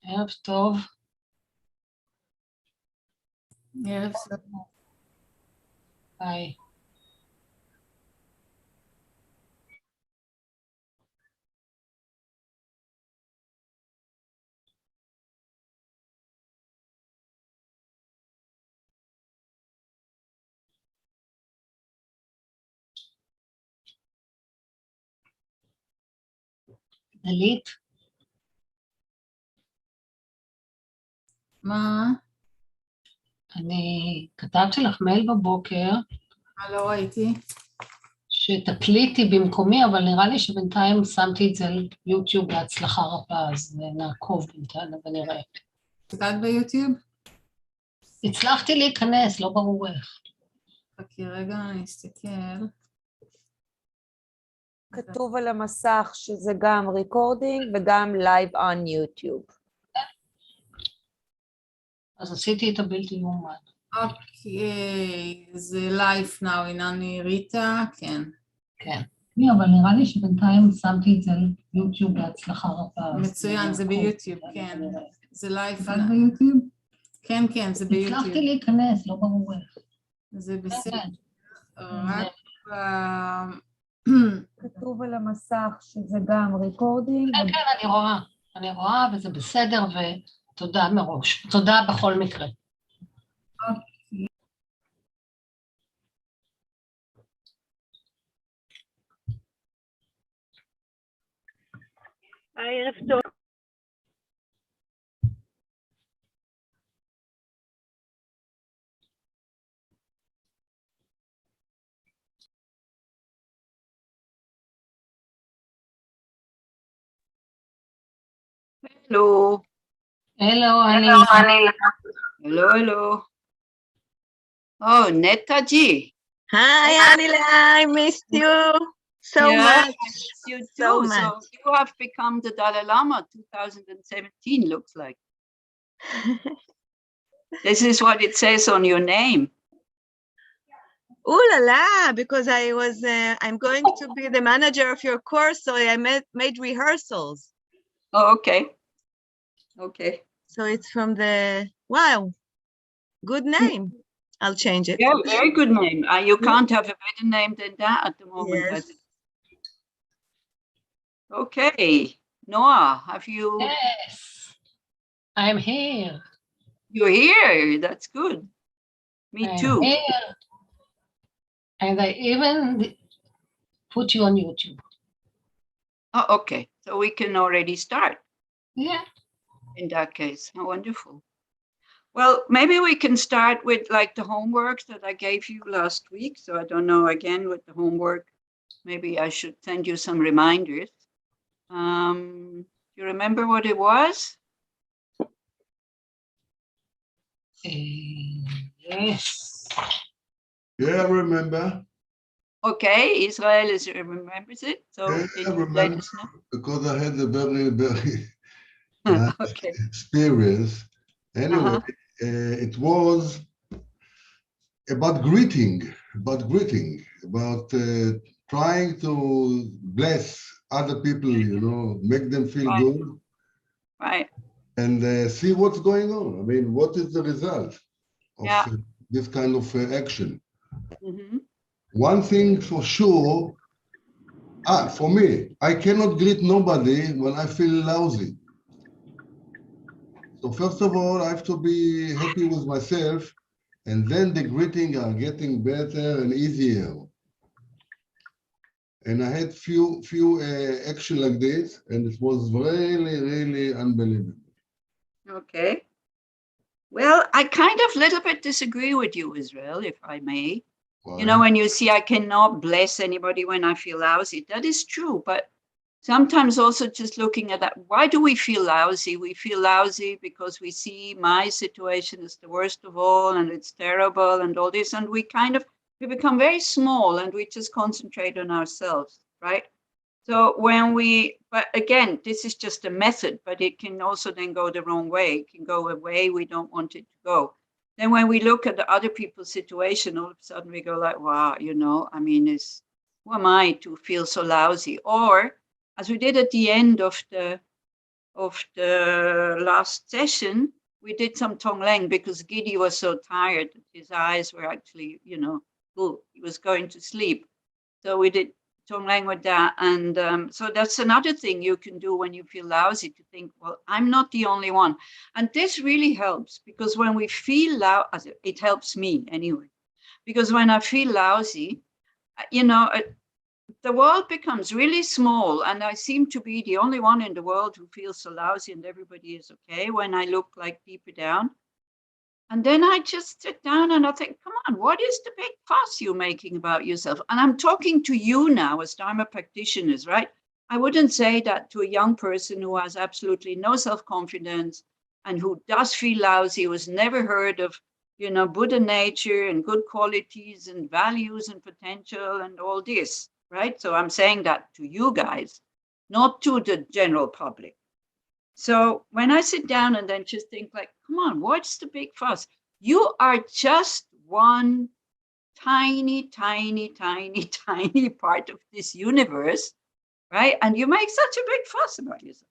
ערב טוב. ערב טוב. היי. דלית? מה? אני כתבתי לך מייל בבוקר, לא ראיתי. שתקליטי במקומי, אבל נראה לי שבינתיים שמתי את זה על יוטיוב בהצלחה רבה, אז נעקוב בינתיים ונראה. קצת ביוטיוב? הצלחתי להיכנס, לא ברור איך. חכי רגע, אני אסתכל. כתוב על המסך שזה גם ריקורדינג וגם לייב on YouTube. אז עשיתי את הבלתי יאומן. אוקיי, זה לייב נאו, אינני ריטה, כן. כן. אבל נראה לי שבינתיים שמתי את זה על יוטיוב בהצלחה רבה. מצוין, זה ביוטיוב, כן. זה לייב זה ביוטיוב? כן, כן, זה ביוטיוב. הצלחתי להיכנס, לא ברור איך. זה בסדר. רק כתוב על המסך שזה גם ריקורדינג. כן, כן, אני רואה, וזה בסדר, ותודה מראש. תודה בכל מקרה. ערב טוב. Hello. Hello, Annie. Hello, hello. Oh, Netaji. Hi, Anila, I missed you so Yes, much. you too. So So much. you have become the Dalai Lama 2017, looks like. This is what it says on your name. Ooh la la, because I'm going to be the manager of your course, so I made rehearsals. Oh, okay. Okay. So it's from wow, good name. I'll change it. Yeah, very good name. You can't have a better name than that at the moment. Yes. Okay. Noah, have you? Yes, I'm here. You're here. That's good. Me I'm too. here. And I even put you on YouTube. Oh, okay. So we can already start. Yeah. In that case. How wonderful. Well, maybe we can start with like the homework that I gave you last week. So I don't know, again, with the homework, maybe I should send you some reminders. You remember what it was? Yes. Yeah, I remember. Okay, Israel remembers it. So Yeah, can I you let remember us know? because I had a very, very nice Okay. experience. Anyway, it was about greeting, about trying to bless other people, you know, make them feel Right. good. Right. And see what's going on. I mean, what is the result of this kind of action? Mm-hmm. One thing for sure, for me, I cannot greet nobody when I feel lousy. So first of all, I have to be happy with myself, and then the greeting are getting better and easier. And I had few action like this, and it was really, really unbelievable. Okay. Well, I kind of little bit disagree with you, Israel, if I may. Why? You know, when you see I cannot bless anybody when I feel lousy, that is true. But sometimes also just looking at that, why do we feel lousy? We feel lousy because we see my situation is the worst of all and it's terrible and all this. And we become very small and we just concentrate on ourselves, right? So but again, this is just a method, but it can also then go the wrong way. It can go a way we don't want it to go. Then when we look at the other people's situation, all of a sudden we go like, wow, you know, I mean, who am I to feel so lousy? Or as we did at the end of of the last session, we did some Tonglen because Gidi was so tired that his eyes were actually, you know, full. He was going to sleep. So we did Tonglen with that. And so that's another thing you can do when you feel lousy, to think, well, I'm not the only one. And this really helps, because when we feel lousy, it helps me anyway, because when I feel lousy, you know, the world becomes really small, and I seem to be the only one in the world who feels so lousy, and everybody is okay when I look like deeper down. And then I just sit down and I think, come on, what is the big fuss you're making about yourself? And I'm talking to you now as Dharma practitioners, right? I wouldn't say that to a young person who has absolutely no self-confidence and who does feel lousy, who has never heard of, you know, Buddha nature and good qualities and values and potential and all this, right? So I'm saying that to you guys, not to the general public. So when I sit down and then just think like, come on, what's the big fuss? You are just one tiny, tiny, tiny, tiny part of this universe, right? And you make such a big fuss about yourself.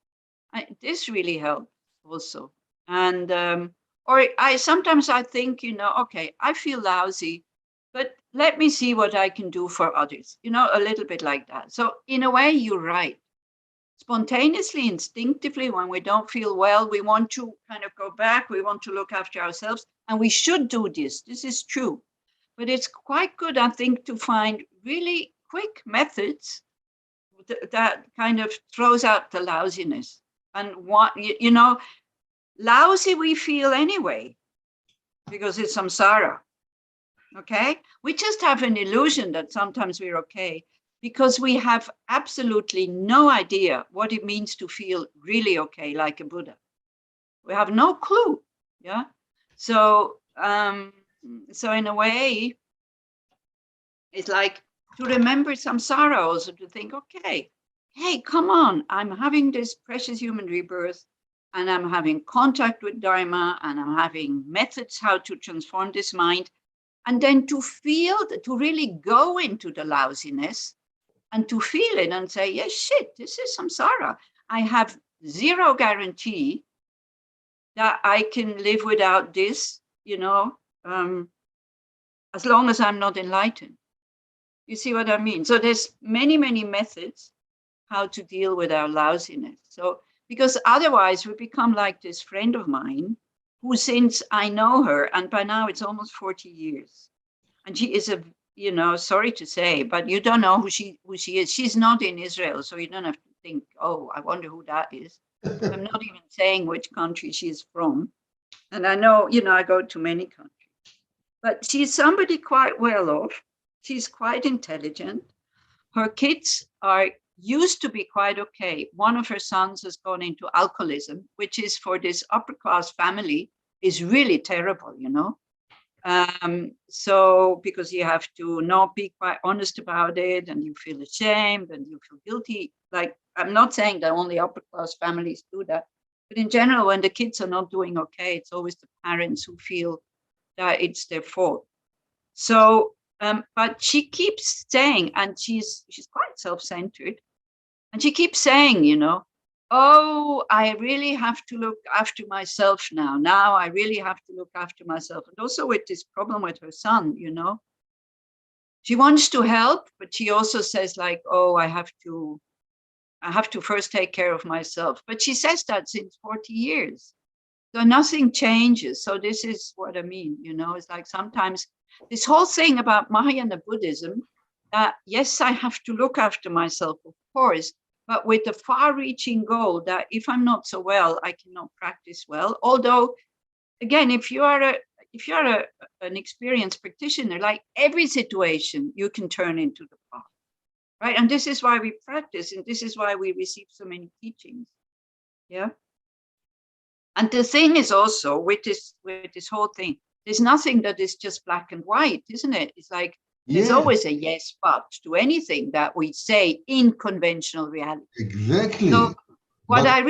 This really helps also. And, or sometimes I think, you know, okay, I feel lousy, but let me see what I can do for others, you know, a little bit like that. So in a way, you're right. Spontaneously, instinctively, when we don't feel well, we want to kind of go back, we want to look after ourselves, and we should do this. This is true. But it's quite good, I think, to find really quick methods that kind of throws out the lousiness. And what, you know, lousy we feel anyway, because it's samsara, okay? We just have an illusion that sometimes we're okay, because we have absolutely no idea what it means to feel really okay, like a Buddha. We have no clue, yeah? So, so in a way, it's like to remember samsara also, to think, okay, hey, come on, I'm having this precious human rebirth, and I'm having contact with Dharma, and I'm having methods how to transform this mind, and then to feel, to really go into the lousiness, and to feel it and say, yes, shit, this is samsara. I have zero guarantee that I can live without this, you know, as long as I'm not enlightened. You see what I mean? So there's many, many methods how to deal with our lousiness. So, because otherwise we become like this friend of mine who, since I know her, and by now it's almost 40 years, and she is a, you know, sorry to say, but you don't know who she is. She's not in Israel, so you don't have to think, oh, I wonder who that is. I'm not even saying which country she's from. And I know, you know, I go to many countries. But she's somebody quite well off. She's quite intelligent. Her kids are used to be quite okay. One of her sons has gone into alcoholism, which is, for this upper class family, is really terrible, you know. So because you have to not be quite honest about it, and you feel ashamed and you feel guilty. Like, I'm not saying that only upper class families do that, but in general, when the kids are not doing okay, it's always the parents who feel that it's their fault. So, but she keeps saying, and she's quite self-centered, and she keeps saying, you know, oh, I really have to look after myself now. Now I really have to look after myself. And also with this problem with her son, you know, she wants to help, but she also says like, oh, I have to first take care of myself. But she says that since 40 years. So nothing changes. So this is what I mean, you know, it's like sometimes this whole thing about Mahayana Buddhism, that yes, I have to look after myself, of course, but with the far-reaching goal that if I'm not so well, I cannot practice well. Although, again, if you are an experienced practitioner, like every situation you can turn into the path, right? And this is why we practice, and this is why we receive so many teachings, yeah. And the thing is also with this whole thing, there's nothing that is just black and white, isn't it? It's like, there's always a yes, but to anything that we say in conventional reality. Exactly. So what I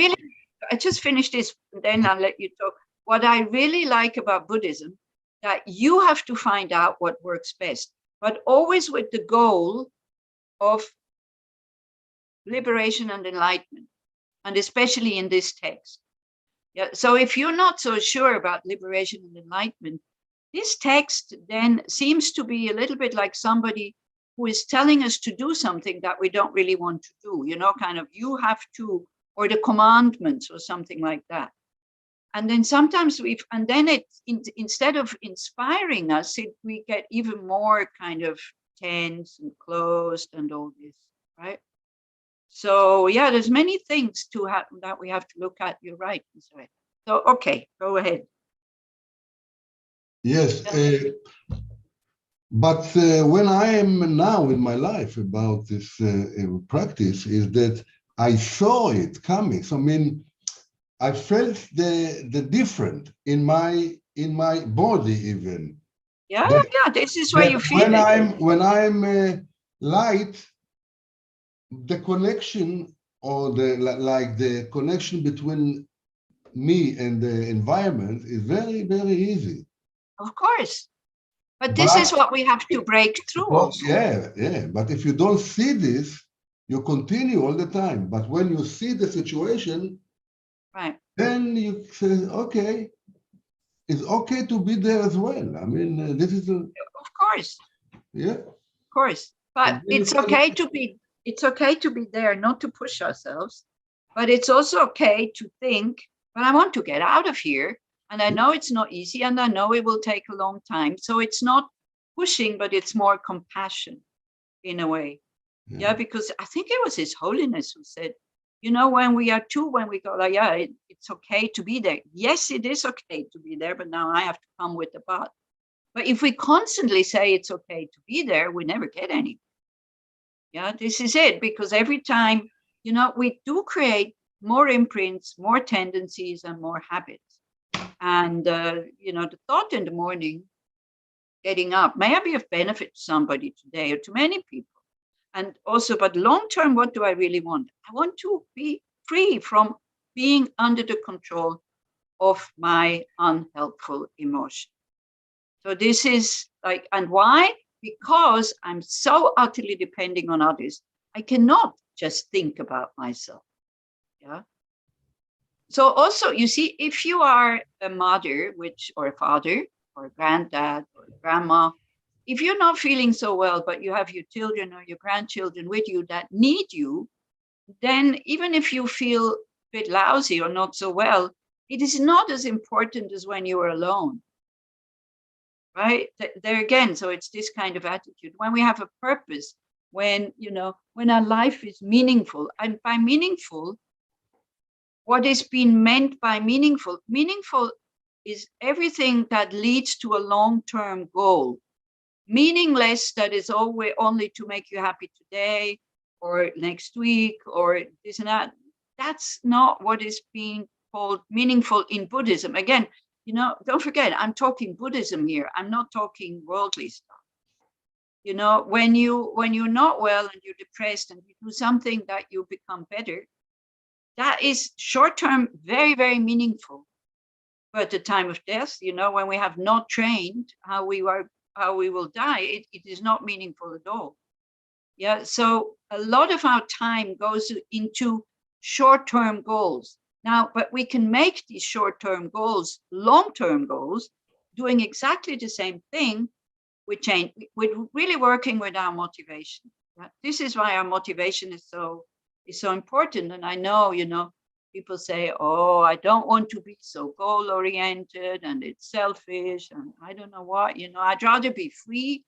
just finished this, and then I'll let you talk. What I really like about Buddhism, that you have to find out what works best, but always with the goal of liberation and enlightenment. and especially in this text. Yeah. So if you're not so sure about liberation and enlightenment, this text then seems to be a little bit like somebody who is telling us to do something that we don't really want to do, you know, kind of you have to, or the commandments or something like that. And then sometimes instead of inspiring us, we get even more kind of tense and closed and all this, right? So yeah, there's many things that we have to look at. You're right. So, okay, go ahead. Yes, but when I am now in my life about this practice is that I saw it coming. So I mean, I felt the different in my body even. Yeah, That, yeah. This is where you feel when I'm light, the connection or the connection between me and the environment is very, very easy. Of course. But this is what we have to break through also. Yeah. But if you don't see this, you continue all the time. But when you see the situation, right, then you say, okay, it's okay to be there as well. I mean, this is of course. Yeah. Of course. But it's okay to be there, not to push ourselves. But it's also okay to think, but I want to get out of here. And I know it's not easy, and I know it will take a long time. So it's not pushing, but it's more compassion in a way. Yeah, because I think it was His Holiness who said, you know, when we go like, yeah, it's okay to be there. Yes, it is okay to be there, but now I have to come with the but. But if we constantly say it's okay to be there, we never get any. Yeah, this is it, because every time, you know, we do create more imprints, more tendencies, and more habits. And, you know, the thought in the morning, getting up, may be of benefit to somebody today or to many people. And also, but long-term, what do I really want? I want to be free from being under the control of my unhelpful emotion. So this is like, and why? Because I'm so utterly depending on others. I cannot just think about myself. Yeah. So also, you see, if you are a mother, or a father, or a granddad, or a grandma, if you're not feeling so well, but you have your children or your grandchildren with you that need you, then even if you feel a bit lousy or not so well, it is not as important as when you are alone. Right? There again, so it's this kind of attitude. When we have a purpose, when, you know, when our life is meaningful, and by meaningful, what is being meant by meaningful? Meaningful is everything that leads to a long-term goal. Meaningless, that is always only to make you happy today or next week or this and that. That's not what is being called meaningful in Buddhism. Again, you know, don't forget, I'm talking Buddhism here. I'm not talking worldly stuff. You know, when you're not well and you're depressed and you do something that you become better, that is short-term, very, very meaningful. But at the time of death, you know, when we have not trained how we will die, it is not meaningful at all. Yeah, so a lot of our time goes into short-term goals. Now, but we can make these short-term goals long-term goals, doing exactly the same thing with change, with really working with our motivation. Yeah? This is why our motivation is so important. And I know, you know, people say, oh, I don't want to be so goal-oriented and it's selfish and I don't know what, you know, I'd rather be free.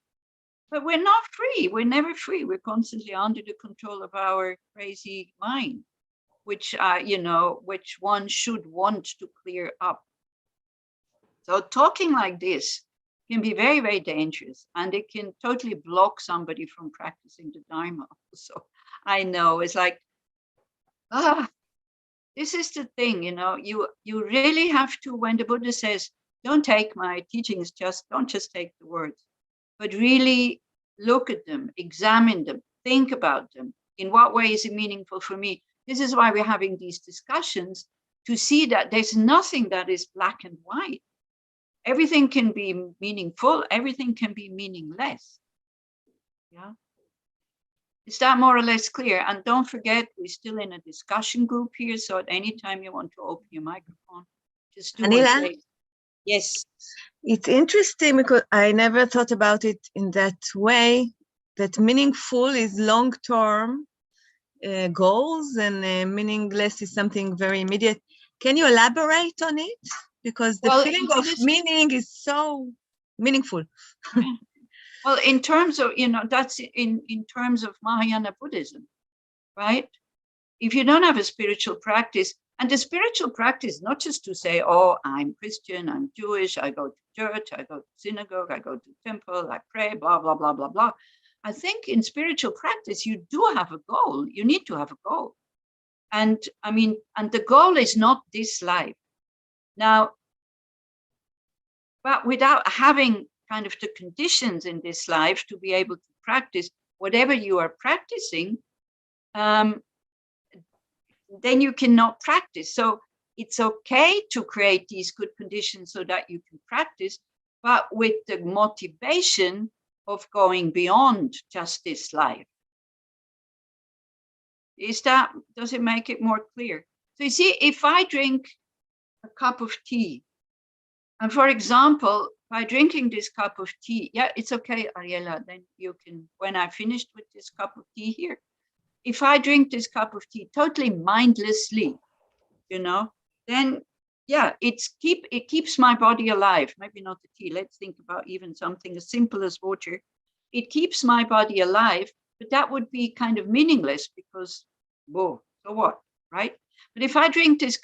But we're not free. We're never free. We're constantly under the control of our crazy mind, which, you know, which one should want to clear up. So talking like this can be very, very dangerous, and it can totally block somebody from practicing the Dharma. So I know it's like, this is the thing, you know, you really have to, when the Buddha says, don't take my teachings, don't just take the words, but really look at them, examine them, think about them. In what way is it meaningful for me? This is why we're having these discussions, to see that there's nothing that is black and white. Everything can be meaningful, everything can be meaningless. Yeah. Is that more or less clear? And don't forget, we're still in a discussion group here. So at any time you want to open your microphone, just do Anila? it. Yes. It's interesting because I never thought about it in that way, that meaningful is long-term goals and meaningless is something very immediate. Can you elaborate on it? Because the feeling of meaning is so meaningful. Well, in terms of, that's in terms of Mahayana Buddhism, right? If you don't have a spiritual practice, and the spiritual practice, not just to say, oh, I'm Christian, I'm Jewish, I go to church, I go to synagogue, I go to temple, I pray, blah, blah, blah, blah, blah. I think in spiritual practice, you do have a goal. You need to have a goal. And I mean, and the goal is not this life. Now, but without having kind of the conditions in this life to be able to practice whatever you are practicing, then you cannot practice. So it's okay to create these good conditions so that you can practice, but with the motivation of going beyond just this life. Does it make it more clear? So you see, if I drink a cup of tea, and for example, by drinking this cup of tea, yeah, it's okay, Ariella, then you can, when I finished with this cup of tea here, if I drink this cup of tea totally mindlessly, then yeah, it keeps my body alive. Maybe not the tea. Let's think about even something as simple as water. It keeps my body alive, but that would be kind of meaningless because, whoa, so what, right? But if I drink this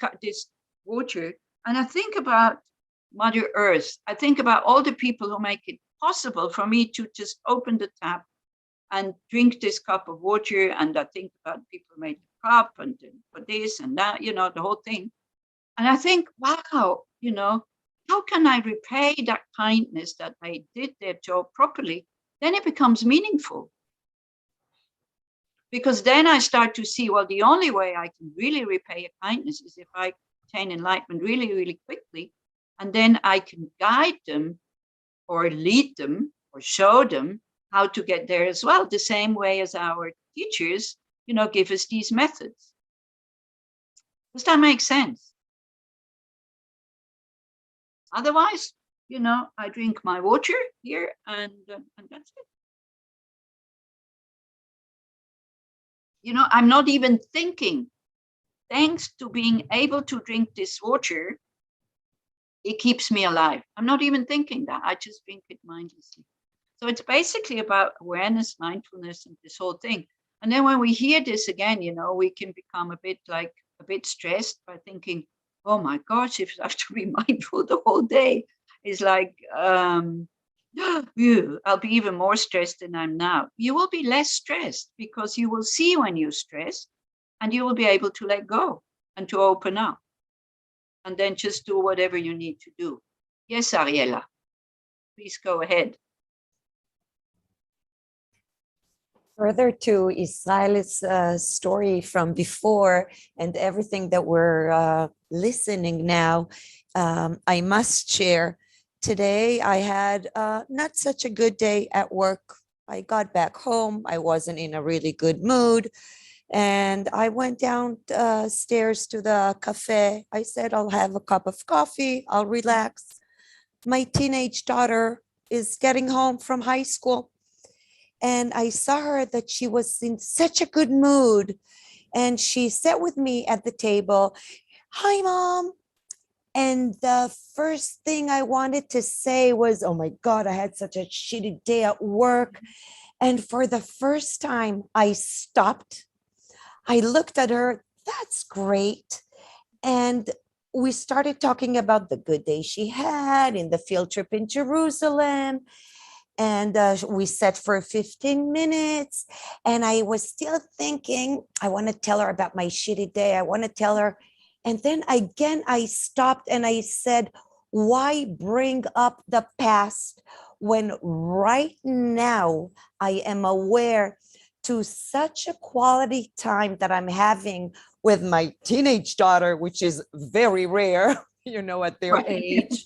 water and I think about Mother Earth, I think about all the people who make it possible for me to just open the tap and drink this cup of water, and I think about people who made the cup and for this and that, the whole thing. And I think, wow, how can I repay that kindness that they did their job properly? Then it becomes meaningful. Because then I start to see, well, the only way I can really repay a kindness is if I attain enlightenment really, really quickly. And then I can guide them or lead them or show them how to get there as well, the same way as our teachers, give us these methods. Does that make sense? Otherwise, I drink my water here and that's it. I'm not even thinking. Thanks to being able to drink this water, it keeps me alive. I'm not even thinking that. I just drink it mindlessly. So it's basically about awareness, mindfulness, and this whole thing. And then when we hear this again, we can become a bit stressed by thinking, oh my gosh, if I have to be mindful the whole day, it's like, I'll be even more stressed than I'm now. You will be less stressed because you will see when you're stressed and you will be able to let go and to open up and then just do whatever you need to do. Yes, Ariella, please go ahead. Further to Israel's story from before and everything that we're listening now, I must share, today I had not such a good day at work. I got back home, I wasn't in a really good mood, and I went downstairs to the cafe. I said, I'll have a cup of coffee, I'll relax. My teenage daughter is getting home from high school. And I saw her that she was in such a good mood. And she sat with me at the table. Hi, Mom. And the first thing I wanted to say was, oh my God, I had such a shitty day at work. And for the first time, I stopped. I looked at her. That's great. And we started talking about the good day she had in the field trip in Jerusalem. And we sat for 15 minutes. And I was still thinking, I want to tell her about my shitty day. I want to tell her. And then again, I stopped and I said, why bring up the past when right now I am aware to such a quality time that I'm having with my teenage daughter, which is very rare, at their age.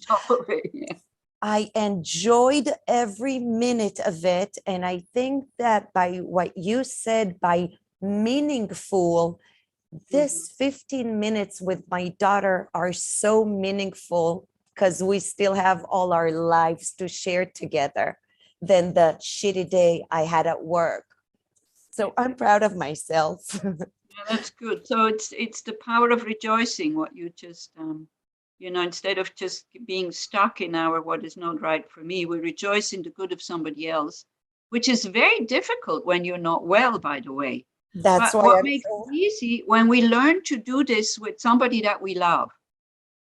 Yeah. I enjoyed every minute of it. And I think that by what you said, by meaningful, this 15 minutes with my daughter are so meaningful because we still have all our lives to share together than the shitty day I had at work. So I'm proud of myself. Yeah, that's good. So it's the power of rejoicing, what you just, you know, instead of just being stuck in our what is not right for me, we rejoice in the good of somebody else, which is very difficult when you're not well, by the way. That's But why what I'm makes so it easy when we learn to do this with somebody that we love,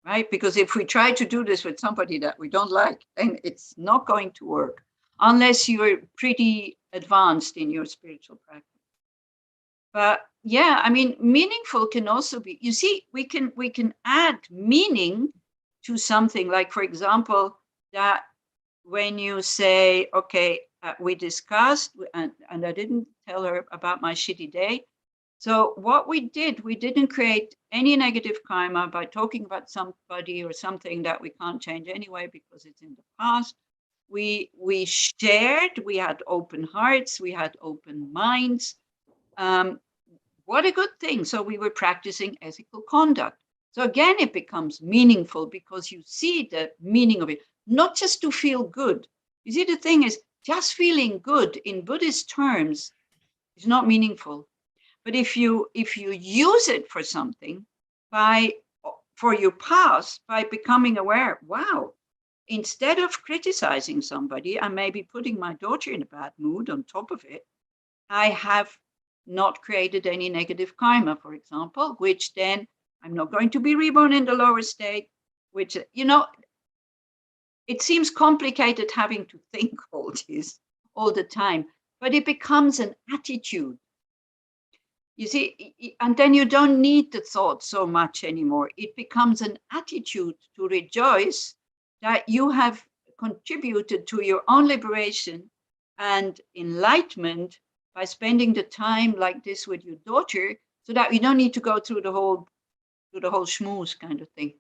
right? Because if we try to do this with somebody that we don't like, then it's not going to work unless you're pretty advanced in your spiritual practice. But yeah, I mean, meaningful can also be, you see, we can add meaning to something, like, for example, that when you say, okay, we discussed, and I didn't tell her about my shitty day. So what we didn't create any negative karma by talking about somebody or something that we can't change anyway because it's in the past. We shared, we had open hearts, we had open minds. What a good thing. So we were practicing ethical conduct. So again, it becomes meaningful because you see the meaning of it, not just to feel good. You see, the thing is, just feeling good in Buddhist terms is not meaningful. But if you use it for something, for your past, by becoming aware, wow, instead of criticizing somebody and maybe putting my daughter in a bad mood on top of it, I have not created any negative karma, for example, which then I'm not going to be reborn in the lower state, which, you know, it seems complicated having to think all this all the time, but it becomes an attitude. You see, and then you don't need the thought so much anymore. It becomes an attitude to rejoice that you have contributed to your own liberation and enlightenment by spending the time like this with your daughter, so that you don't need to go through the whole schmooze kind of thing.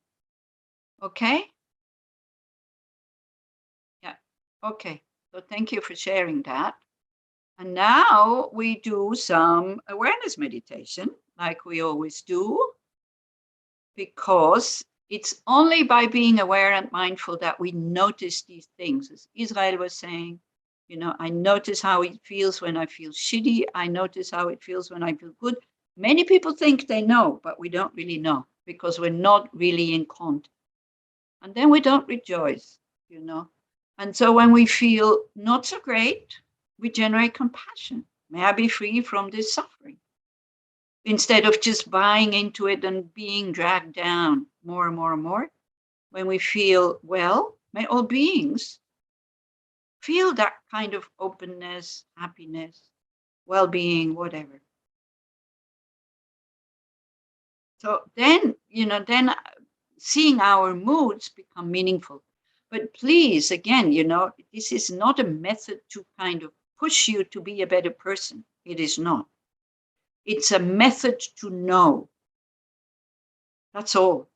Okay? Yeah. Okay. So thank you for sharing that. And now we do some awareness meditation, like we always do, because it's only by being aware and mindful that we notice these things. As Israel was saying, you know, I notice how it feels when I feel shitty. I notice how it feels when I feel good. Many people think they know, but we don't really know because we're not really in contact. And then we don't rejoice, you know. And so when we feel not so great, we generate compassion. May I be free from this suffering? Instead of just buying into it and being dragged down more and more and more. When we feel, well, may all beings feel that kind of openness, happiness, well-being, whatever. So then, you know, then seeing our moods become meaningful. But please, again, you know, this is not a method to kind of push you to be a better person. It is not. It's a method to know. That's all.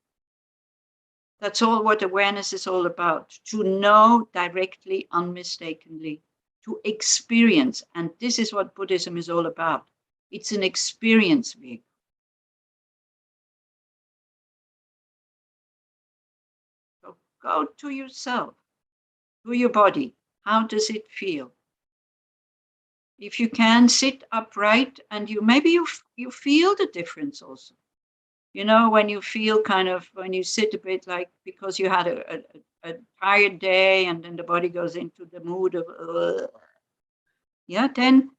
That's all what awareness is all about. To know directly, unmistakably, to experience. And this is what Buddhism is all about. It's an experience vehicle. So go to yourself, to your body. How does it feel? If you can, sit upright, and you feel the difference also. You know, when you feel kind of, when you sit a bit like, because you had a tired day and then the body goes into the mood of, yeah, then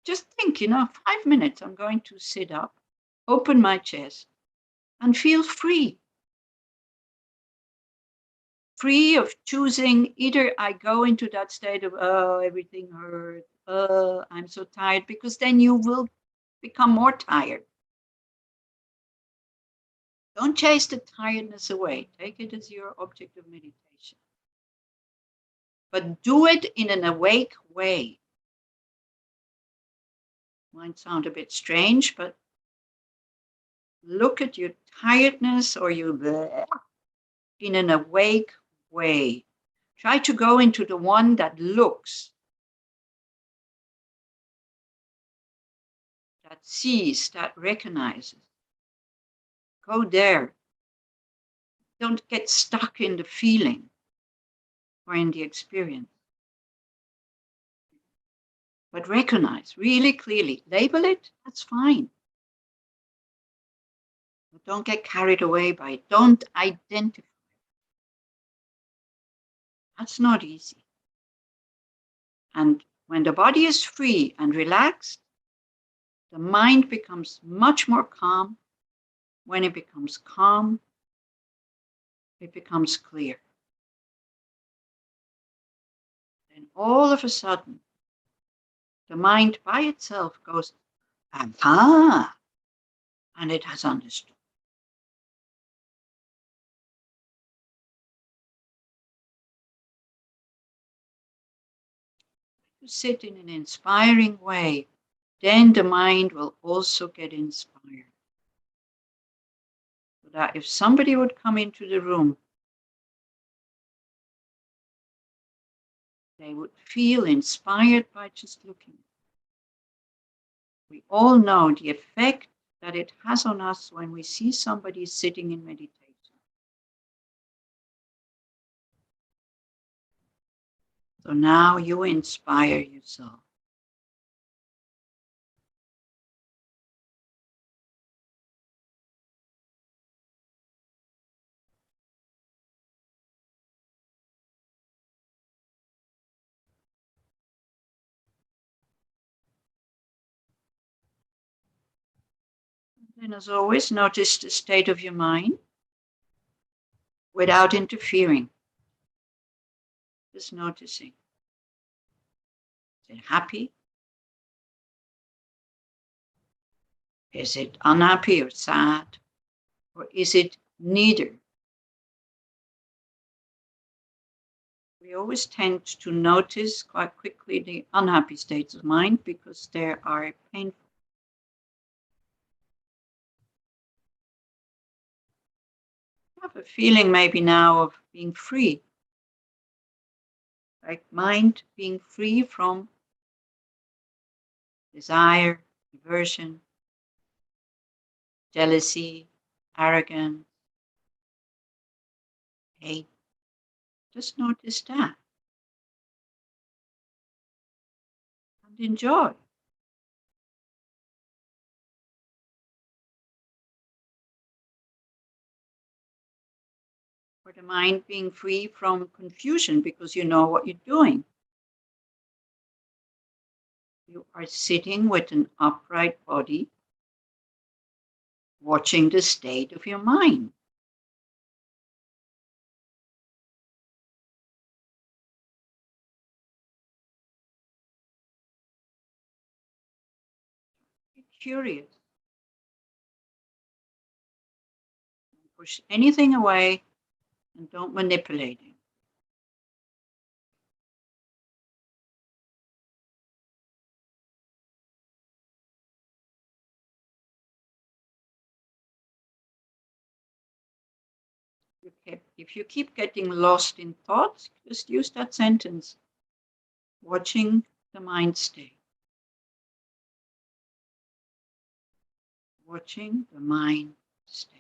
just think, you know, 5 minutes, I'm going to sit up, open my chest and feel free. Free of choosing, either I go into that state of, oh, everything hurts, oh, I'm so tired, because then you will become more tired. Don't chase the tiredness away. Take it as your object of meditation. But do it in an awake way. Might sound a bit strange, but look at your tiredness or your bleh in an awake way. Try to go into the one that looks, that sees, that recognizes. Go there. Don't get stuck in the feeling or in the experience. But recognize really clearly. Label it, that's fine. But don't get carried away by it. Don't identify. That's not easy. And when the body is free and relaxed, the mind becomes much more calm. When it becomes calm, it becomes clear. Then all of a sudden, the mind by itself goes, aha, and it has understood. To sit in an inspiring way, then the mind will also get inspired. So that if somebody would come into the room, they would feel inspired by just looking. We all know the effect that it has on us when we see somebody sitting in meditation. So now you inspire yourself. And as always, notice the state of your mind without interfering. Just noticing. Is it happy? Is it unhappy or sad? Or is it neither? We always tend to notice quite quickly the unhappy states of mind because they are painful. I have a feeling maybe now of being free. Like mind being free from desire, aversion, jealousy, arrogance, hate. Just notice that. And enjoy. Or the mind being free from confusion because you know what you're doing. You are sitting with an upright body, watching the state of your mind. Be curious. Don't push anything away and don't manipulate it. If you keep getting lost in thoughts, just use that sentence, watching the mind stay. Watching the mind stay.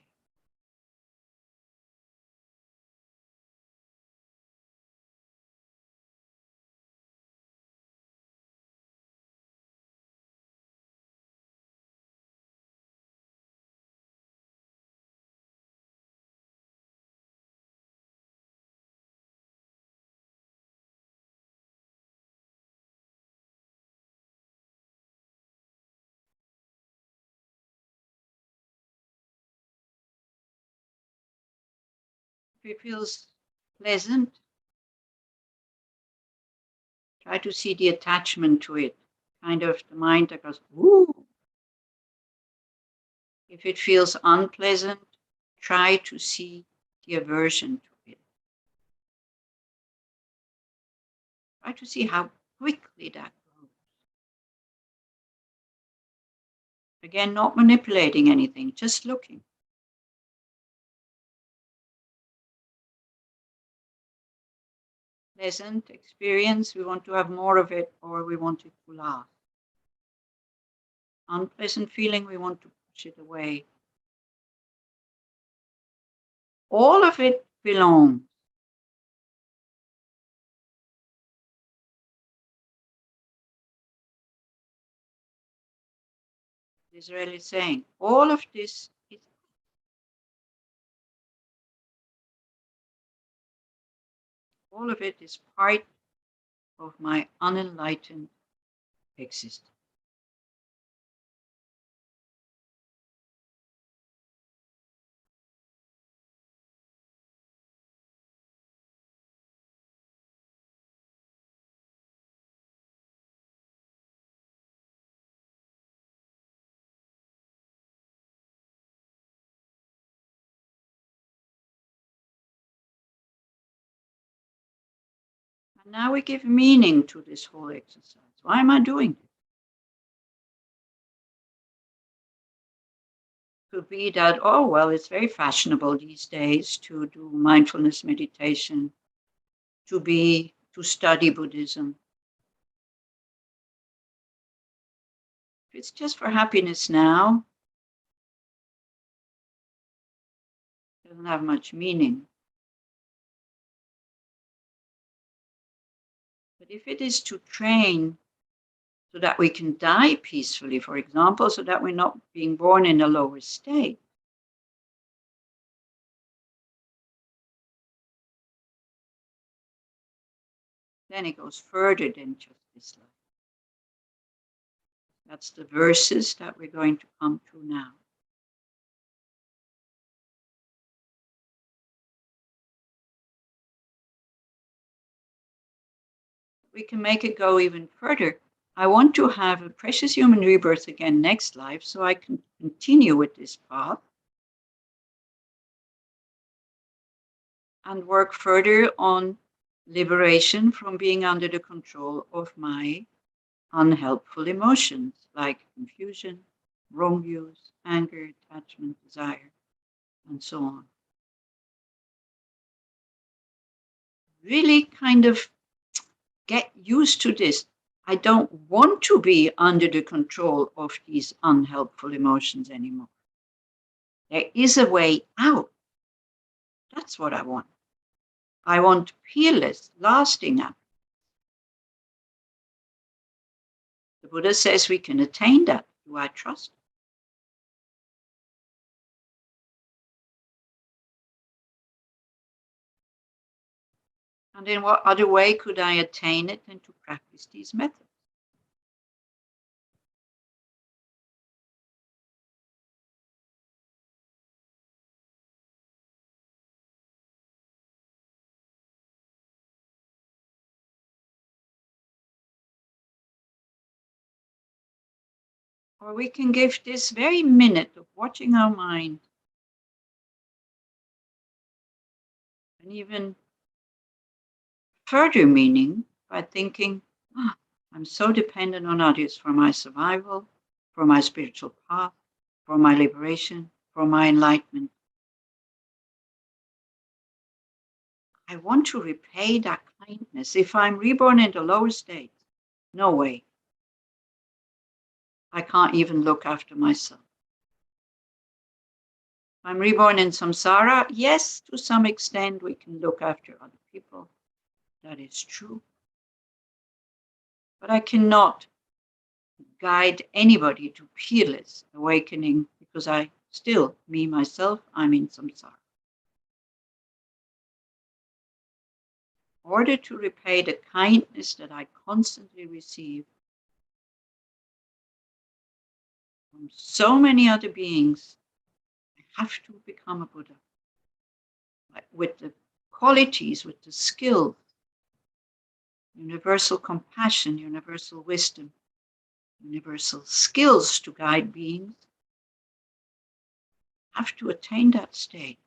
If it feels pleasant, try to see the attachment to it, kind of the mind that goes, ooh. If it feels unpleasant, try to see the aversion to it. Try to see how quickly that goes. Again, not manipulating anything, just looking. pleasant experience, we want to have more of it, or we want it to last. Unpleasant feeling, we want to push it away. All of it belongs. Israel is saying, all of this is part of my unenlightened existence. And now we give meaning to this whole exercise. Why am I doing this? Could be that, oh, well, it's very fashionable these days to do mindfulness meditation, to study Buddhism. If it's just for happiness now, it doesn't have much meaning. But if it is to train so that we can die peacefully, for example, so that we're not being born in a lower state, then it goes further than just this life. That's the verses that we're going to come to now. We can make it go even further. I want to have a precious human rebirth again next life so I can continue with this path and work further on liberation from being under the control of my unhelpful emotions like confusion, wrong views, anger, attachment, desire, and so on. Really kind of get used to this. I don't want to be under the control of these unhelpful emotions anymore. There is a way out. That's what I want. I want peerless, lasting happiness. The Buddha says we can attain that. Do I trust? And in what other way could I attain it than to practice these methods? Or we can give this very minute of watching our mind an even further meaning by thinking, I'm so dependent on others for my survival, for my spiritual path, for my liberation, for my enlightenment. I want to repay that kindness. If I'm reborn in the lower state, no way. I can't even look after myself. If I'm reborn in samsara, yes, to some extent we can look after other people. That is true. But I cannot guide anybody to peerless awakening because I still, me, myself, I'm in samsara. In order to repay the kindness that I constantly receive from so many other beings, I have to become a Buddha. With the qualities, with the skill, universal compassion, universal wisdom, universal skills to guide beings, I have to attain that state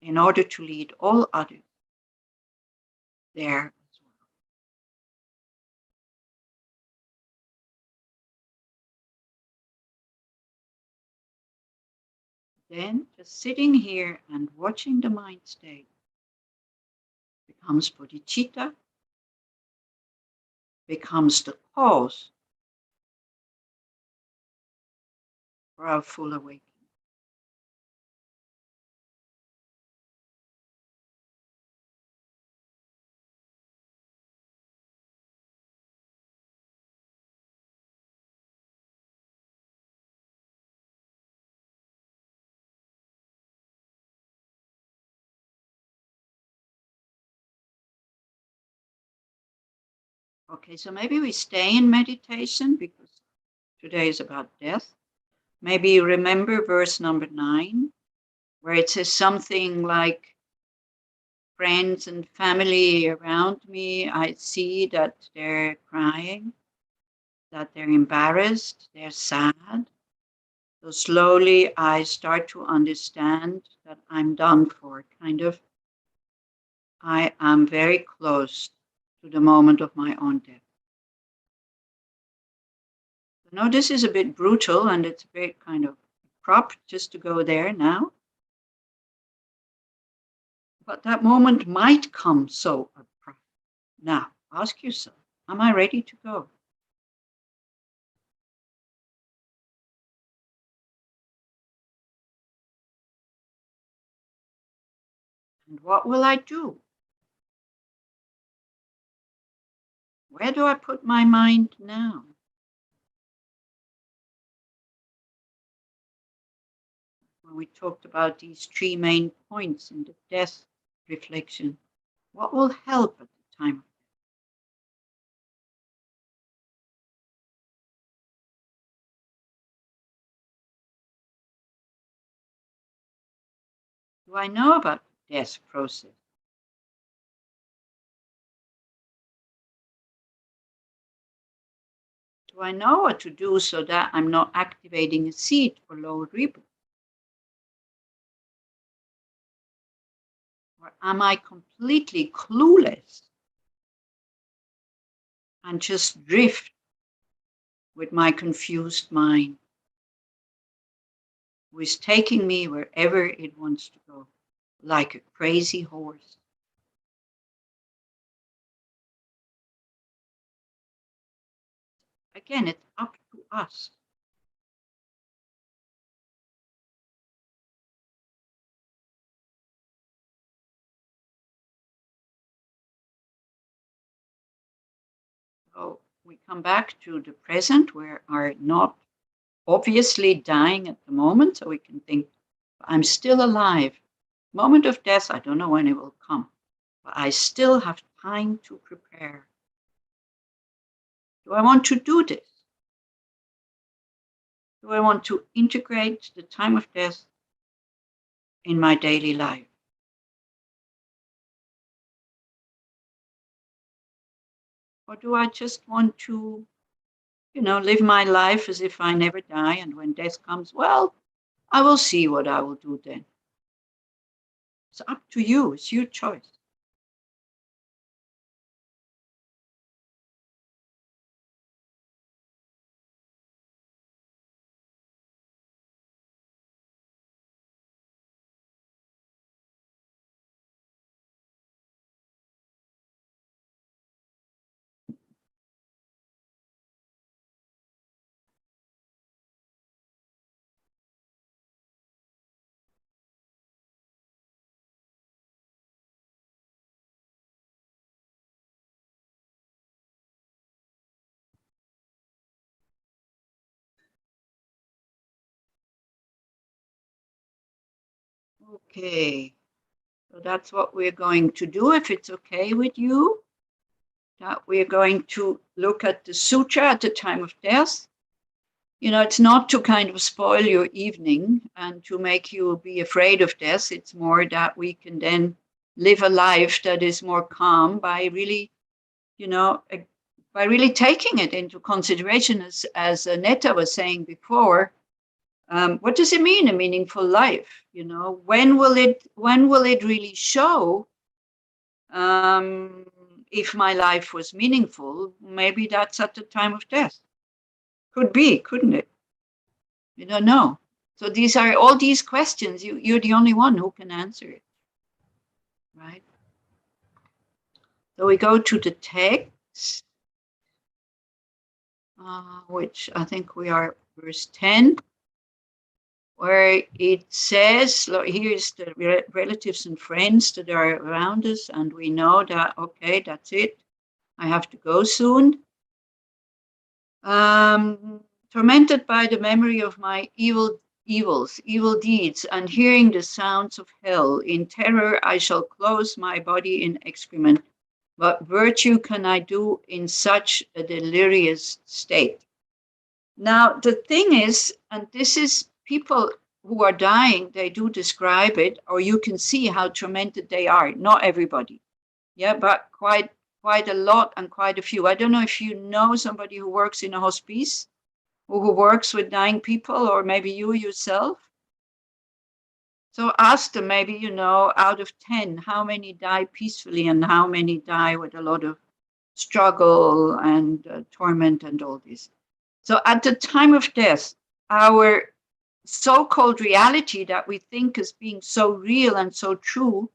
in order to lead all others there as well. Then just sitting here and watching the mind state becomes bodhicitta, becomes the cause for our full awakening. Okay, so maybe we stay in meditation because today is about death. Maybe you remember verse number 9, where it says something like, friends and family around me, I see that they're crying, that they're embarrassed, they're sad. So slowly I start to understand that I'm done for, kind of. I am very close to the moment of my own death. Now this is a bit brutal and it's a bit kind of abrupt just to go there now. But that moment might come so abrupt. Now, ask yourself, am I ready to go? And what will I do? Where do I put my mind now? When we talked about these 3 main points in the death reflection, what will help at the time of death? Do I know about the death process? Do I know what to do so that I'm not activating a seed for lower rebirth? Or am I completely clueless and just drift with my confused mind, who is taking me wherever it wants to go, like a crazy horse? Again, it's up to us. So we come back to the present, where are not obviously dying at the moment, so we can think, I'm still alive. Moment of death, I don't know when it will come, but I still have time to prepare. Do I want to do this? Do I want to integrate the time of death in my daily life? Or do I just want to, live my life as if I never die, and when death comes, well, I will see what I will do then. It's up to you, it's your choice. Okay, so that's what we're going to do, if it's okay with you. That we're going to look at the suture at the time of death. It's not to kind of spoil your evening and to make you be afraid of death. It's more that we can then live a life that is more calm by really, by really taking it into consideration, as Netta was saying before. What does it mean, a meaningful life? When will it really show? If my life was meaningful, maybe that's at the time of death. Could be, couldn't it? You don't know. So these are all these questions. You're the only one who can answer it, right? So we go to the text, which I think we are verse 10, where it says, here's the relatives and friends that are around us, and we know that, okay, that's it. I have to go soon. Tormented by the memory of my evil deeds, and hearing the sounds of hell, in terror I shall close my body in excrement. What virtue can I do in such a delirious state? Now, the thing is, and this is people who are dying, they do describe it, or you can see how tormented they are. Not everybody, yeah, but quite a lot and quite a few. I don't know if you know somebody who works in a hospice or who works with dying people, or maybe you yourself. So ask them, maybe, you know, out of 10, how many die peacefully and how many die with a lot of struggle and torment and all this. So at the time of death, our so-called reality that we think as being so real and so true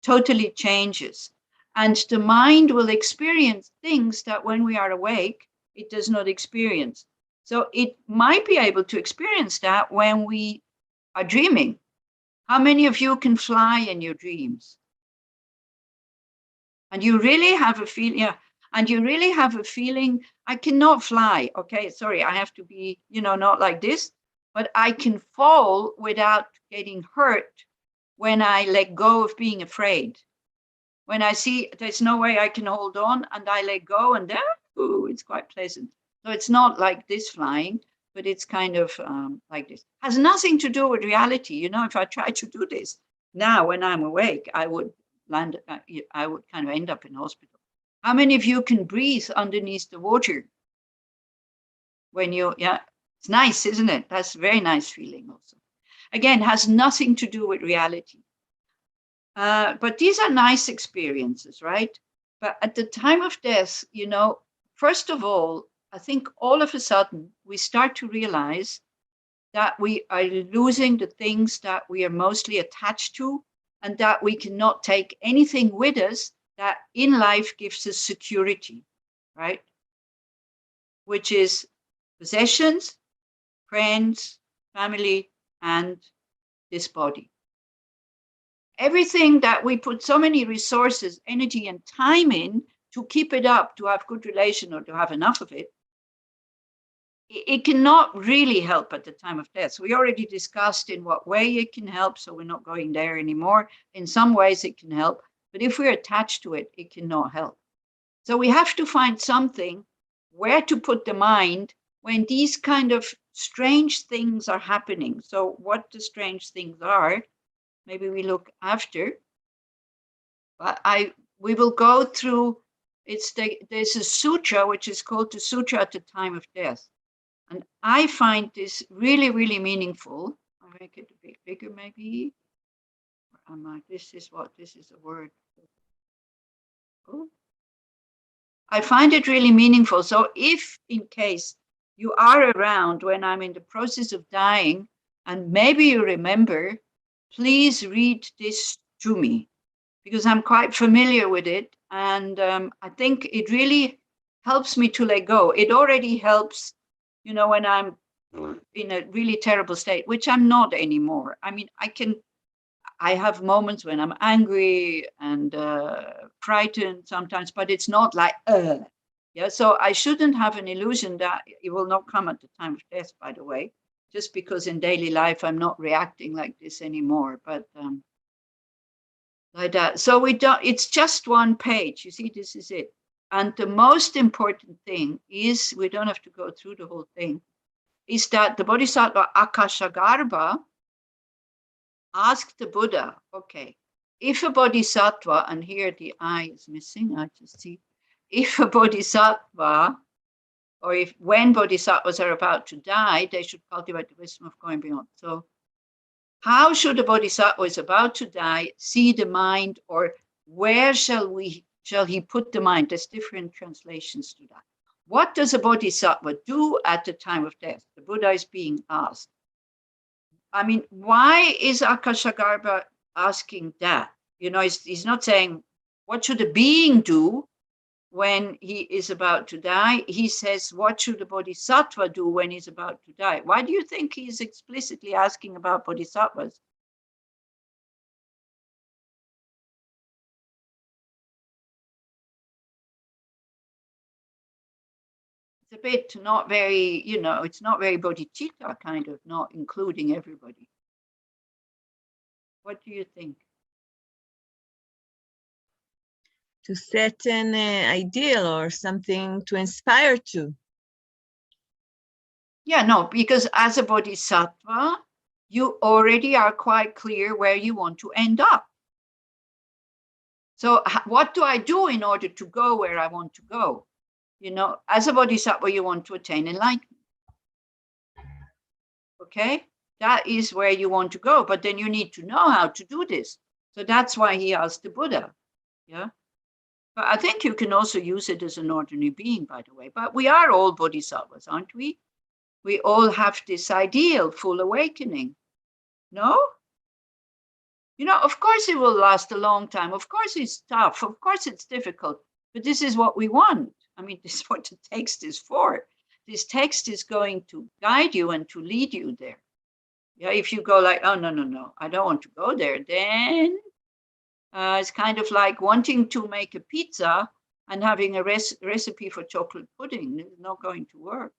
totally changes. And the mind will experience things that when we are awake, it does not experience. So it might be able to experience that when we are dreaming. How many of you can fly in your dreams? And you really have a feeling, yeah, and you really have a feeling, I cannot fly. Okay, sorry, I have to be, you know, not like this, but I can fall without getting hurt when I let go of being afraid. When I see there's no way I can hold on and I let go, and then, ooh, it's quite pleasant. So it's not like this flying, but it's kind of like this. Has nothing to do with reality. You know, if I try to do this now when I'm awake, I would land, I would kind of end up in hospital. How many of you can breathe underneath the water? When you, yeah, it's nice, isn't it? That's a very nice feeling also. Again, has nothing to do with reality. But these are nice experiences, right? But at the time of death, you know, first of all, I think all of a sudden we start to realize that we are losing the things that we are mostly attached to, and that we cannot take anything with us that in life gives us security, right? Which is possessions, friends, family, and this body. Everything that we put so many resources, energy, and time in to keep it up, to have good relation or to have enough of it, it cannot really help at the time of death. We already discussed in what way it can help, so we're not going there anymore. In some ways it can help, but if we're attached to it, it cannot help. So we have to find something where to put the mind when these kind of strange things are happening. So what the strange things are, maybe we look after, but we will go through, there's a sutra which is called the Suture at the Time of Death. And I find this really, really meaningful. I'll make it a bit bigger maybe. This is a word. Oh. I find it really meaningful. So if in case you are around when I'm in the process of dying, and maybe you remember, please read this to me, because I'm quite familiar with it. And I think it really helps me to let go. It already helps, you know, when I'm in a really terrible state, which I'm not anymore. I mean, I have moments when I'm angry and frightened sometimes, but it's not like, yeah. So I shouldn't have an illusion that it will not come at the time of death, by the way, just because in daily life, I'm not reacting like this anymore, but like that. So it's just one page. You see, this is it. And the most important thing is, we don't have to go through the whole thing, is that the Bodhisattva Akashagarbha asked the Buddha, okay, if a Bodhisattva, and here the I is missing, I just see, if a Bodhisattva, or when Bodhisattvas are about to die, they should cultivate the wisdom of going beyond. So how should a Bodhisattva who is about to die see the mind, or where shall he put the mind? There's different translations to that. What does a Bodhisattva do at the time of death? The Buddha is being asked. I mean, why is Akashagarbha asking that? You know, he's not saying, what should a being do when he is about to die? He says, what should a Bodhisattva do when he's about to die? Why do you think he's explicitly asking about Bodhisattvas? It's a bit not very, it's not very bodhicitta kind of, not including everybody. What do you think? To set an ideal or something to inspire to. Yeah, no, because as a Bodhisattva, you already are quite clear where you want to end up. So what do I do in order to go where I want to go? As a Bodhisattva, you want to attain enlightenment. Okay? That is where you want to go, but then you need to know how to do this. So that's why he asked the Buddha. Yeah? But I think you can also use it as an ordinary being, by the way. But we are all Bodhisattvas, aren't we? We all have this ideal, full awakening. No? Of course it will last a long time. Of course it's tough. Of course it's difficult. But this is what we want. I mean, this is what the text is for. This text is going to guide you and to lead you there. Yeah, if you go like, oh, no, I don't want to go there, then it's kind of like wanting to make a pizza and having a recipe for chocolate pudding. It's not going to work.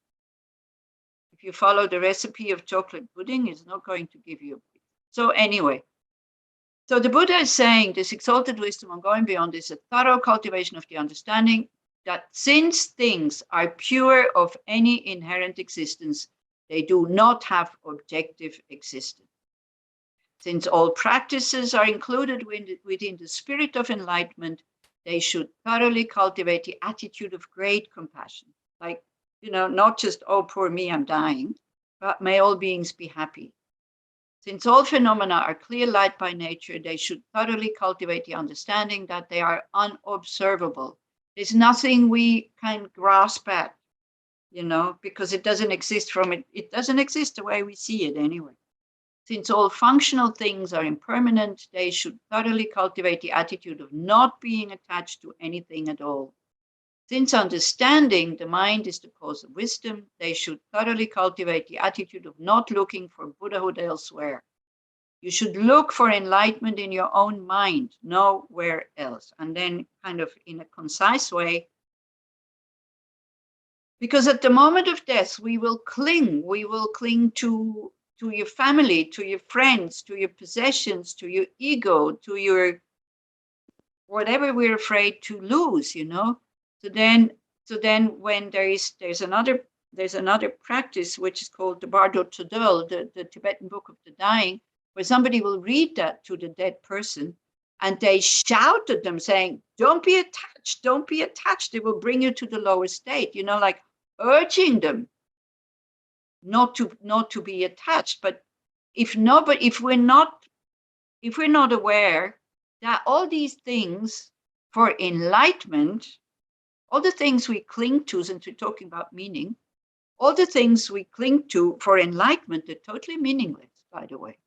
If you follow the recipe of chocolate pudding, it's not going to give you a pizza. So anyway, so the Buddha is saying this exalted wisdom on going beyond is a thorough cultivation of the understanding that since things are pure of any inherent existence, they do not have objective existence. Since all practices are included within the spirit of enlightenment, they should thoroughly cultivate the attitude of great compassion. Like, not just, oh, poor me, I'm dying, but may all beings be happy. Since all phenomena are clear light by nature, they should thoroughly cultivate the understanding that they are unobservable. There's nothing we can grasp at, because it doesn't exist it doesn't exist the way we see it anyway. Since all functional things are impermanent, they should thoroughly cultivate the attitude of not being attached to anything at all. Since understanding the mind is the cause of wisdom, they should thoroughly cultivate the attitude of not looking for Buddhahood elsewhere. You should look for enlightenment in your own mind, nowhere else. And then kind of in a concise way, because at the moment of death, we will cling to your family, to your friends, to your possessions, to your ego, to your whatever we're afraid to lose, So then when there's another practice which is called the Bardo Todol, the Tibetan Book of the Dying, where somebody will read that to the dead person and they shout at them saying, don't be attached, it will bring you to the lower state, like urging them not to be attached. But if we're not aware that all these things for enlightenment, all the things we cling to, since we're talking about meaning, all the things we cling to for enlightenment are totally meaningless, by the way.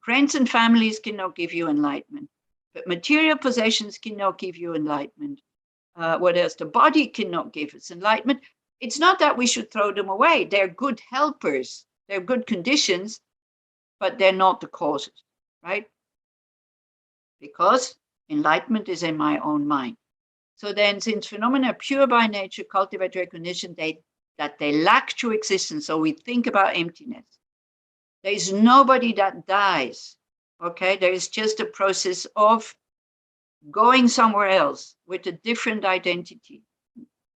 Friends and families cannot give you enlightenment, but material possessions cannot give you enlightenment. What else? The body cannot give us enlightenment. It's not that we should throw them away. They're good helpers. They're good conditions, but they're not the causes, right? Because enlightenment is in my own mind. So then, since phenomena are pure by nature, cultivate recognition that they lack true existence. So we think about emptiness. There is nobody that dies, okay? There is just a process of going somewhere else with a different identity.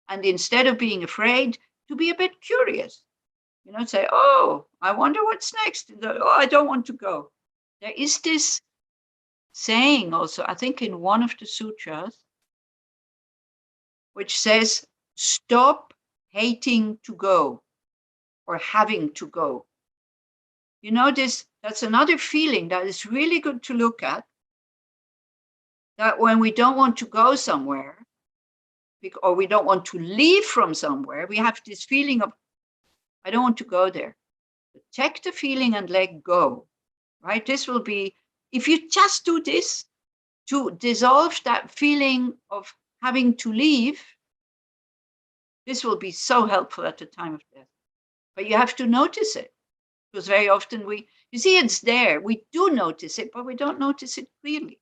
And instead of being afraid, to be a bit curious. Say, oh, I wonder what's next. Oh, I don't want to go. There is this saying also, I think in one of the sutras, which says, stop hating to go or having to go. That's another feeling that is really good to look at. That when we don't want to go somewhere, or we don't want to leave from somewhere, we have this feeling of, I don't want to go there. But check the feeling and let go, right? This will be, if you just do this, to dissolve that feeling of having to leave, this will be so helpful at the time of death. But you have to notice it, because very often you see it's there. We do notice it, but we don't notice it clearly.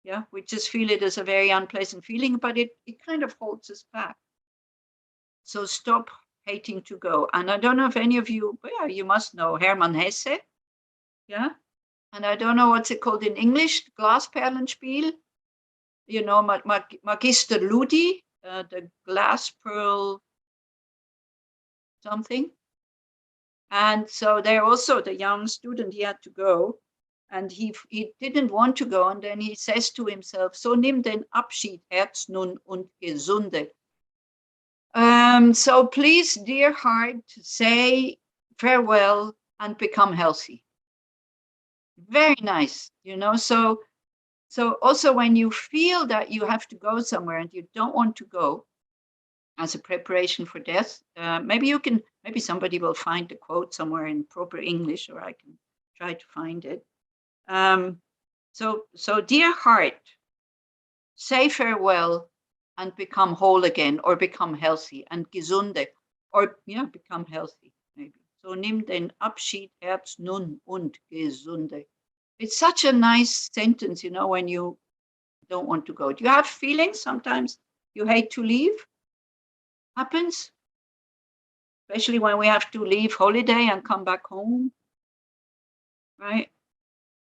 Yeah, we just feel it as a very unpleasant feeling, but it kind of holds us back. So stop hating to go. And I don't know if any of you, yeah, you must know Hermann Hesse. Yeah. And I don't know what's it called in English, Glasperlenspiel. You know, Magister Ludi, the glass pearl something. And so there also, the young student, he had to go. And he didn't want to go. And then he says to himself, so nimm den Abschied, Herz nun und gesunde. So please, dear heart, say farewell and become healthy. Very nice, you know. So also when you feel that you have to go somewhere and you don't want to go as a preparation for death, maybe somebody will find the quote somewhere in proper English, or I can try to find it. So dear heart, say farewell and become whole again, or become healthy, and gesunde, or become healthy, maybe. So nimm den Abschied, Herz nun und gesunde. It's such a nice sentence, you know, when you don't want to go. Do you have feelings sometimes you hate to leave? Happens, especially when we have to leave holiday and come back home, right?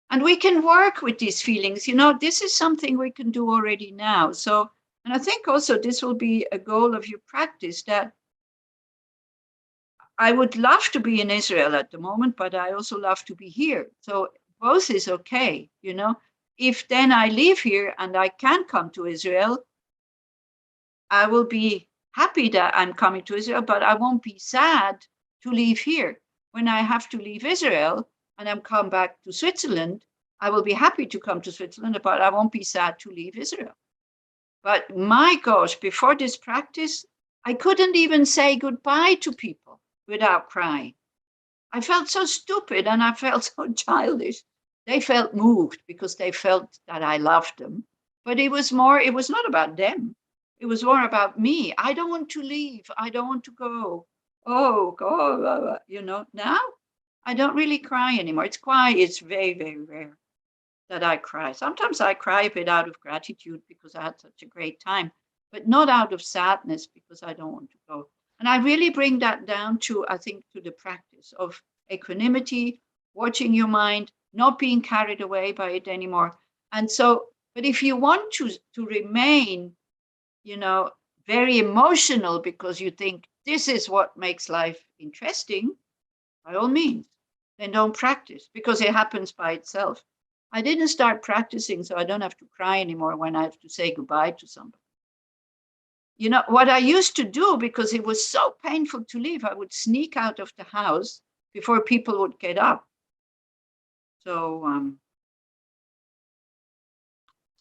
And we can work with these feelings. You know, this is something we can do already now. So, and I think also this will be a goal of your practice, that I would love to be in Israel at the moment, but I also love to be here. So both is okay, you know. If then I leave here and I can come to Israel, I will be happy that I'm coming to Israel, but I won't be sad to leave here. When I have to leave Israel and I'm come back to Switzerland, I will be happy to come to Switzerland, but I won't be sad to leave Israel. But my gosh, before this practice, I couldn't even say goodbye to people without crying. I felt so stupid and I felt so childish. They felt moved because they felt that I loved them. But it was not about them. It was more about me. I don't want to leave. I don't want to go. Oh, God, you know. Now, I don't really cry anymore. It's quiet. It's very, very rare that I cry. Sometimes I cry a bit out of gratitude because I had such a great time, but not out of sadness because I don't want to go. And I really bring that down to, I think, to the practice of equanimity, watching your mind, not being carried away by it anymore. And so, but if you want to remain, you know, very emotional because you think this is what makes life interesting, by all means, then don't practice, because it happens by itself. I didn't start practicing so I don't have to cry anymore when I have to say goodbye to somebody. You know, what I used to do, because it was so painful to leave, I would sneak out of the house before people would get up. So,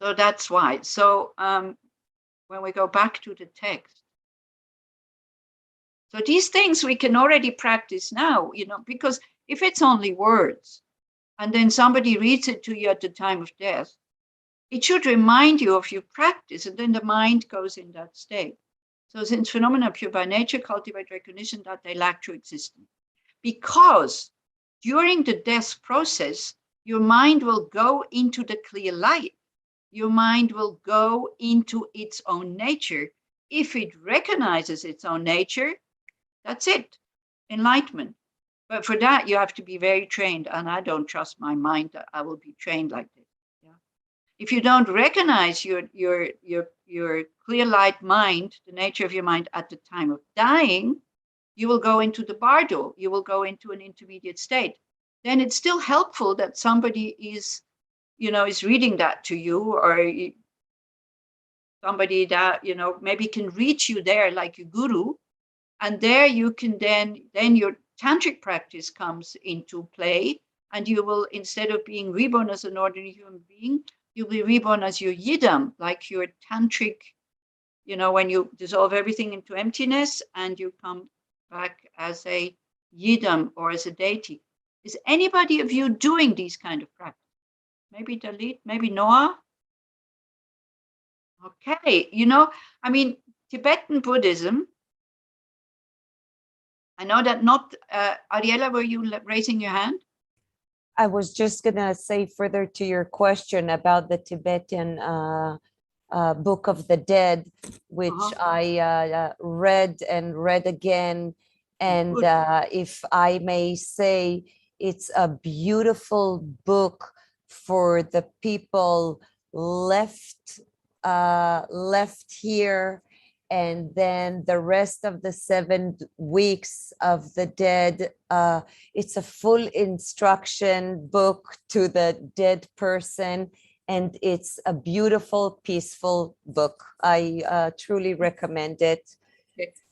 so that's why. So when we go back to the text, so these things we can already practice now, you know, because if it's only words and then somebody reads it to you at the time of death, it should remind you of your practice, and then the mind goes in that state. So since phenomena pure by nature cultivate recognition that they lack true existence. Because during the death process, your mind will go into the clear light. Your mind will go into its own nature. If it recognizes its own nature, that's it, enlightenment. But for that, you have to be very trained, and I don't trust my mind that I will be trained like this. Yeah. If you don't recognize your clear light mind, the nature of your mind at the time of dying, you will go into the bardo, you will go into an intermediate state. Then it's still helpful that somebody is, you know, is reading that to you, or somebody that, you know, maybe can reach you there like a guru. And there you can then your tantric practice comes into play, and you will, instead of being reborn as an ordinary human being, you'll be reborn as your yidam, like your tantric, you know, when you dissolve everything into emptiness and you come back as a yidam or as a deity. Is anybody of you doing these kind of practice? Maybe Dalit, maybe Noah? Okay, you know, I mean, Tibetan Buddhism, I know that not, Ariella, were you raising your hand? I was just going to say further to your question about the Tibetan Book of the Dead, which I read and read again. And if I may say, it's a beautiful book for the people left here. And then the rest of the 7 weeks of the dead, it's a full instruction book to the dead person. And it's a beautiful, peaceful book. I truly recommend it.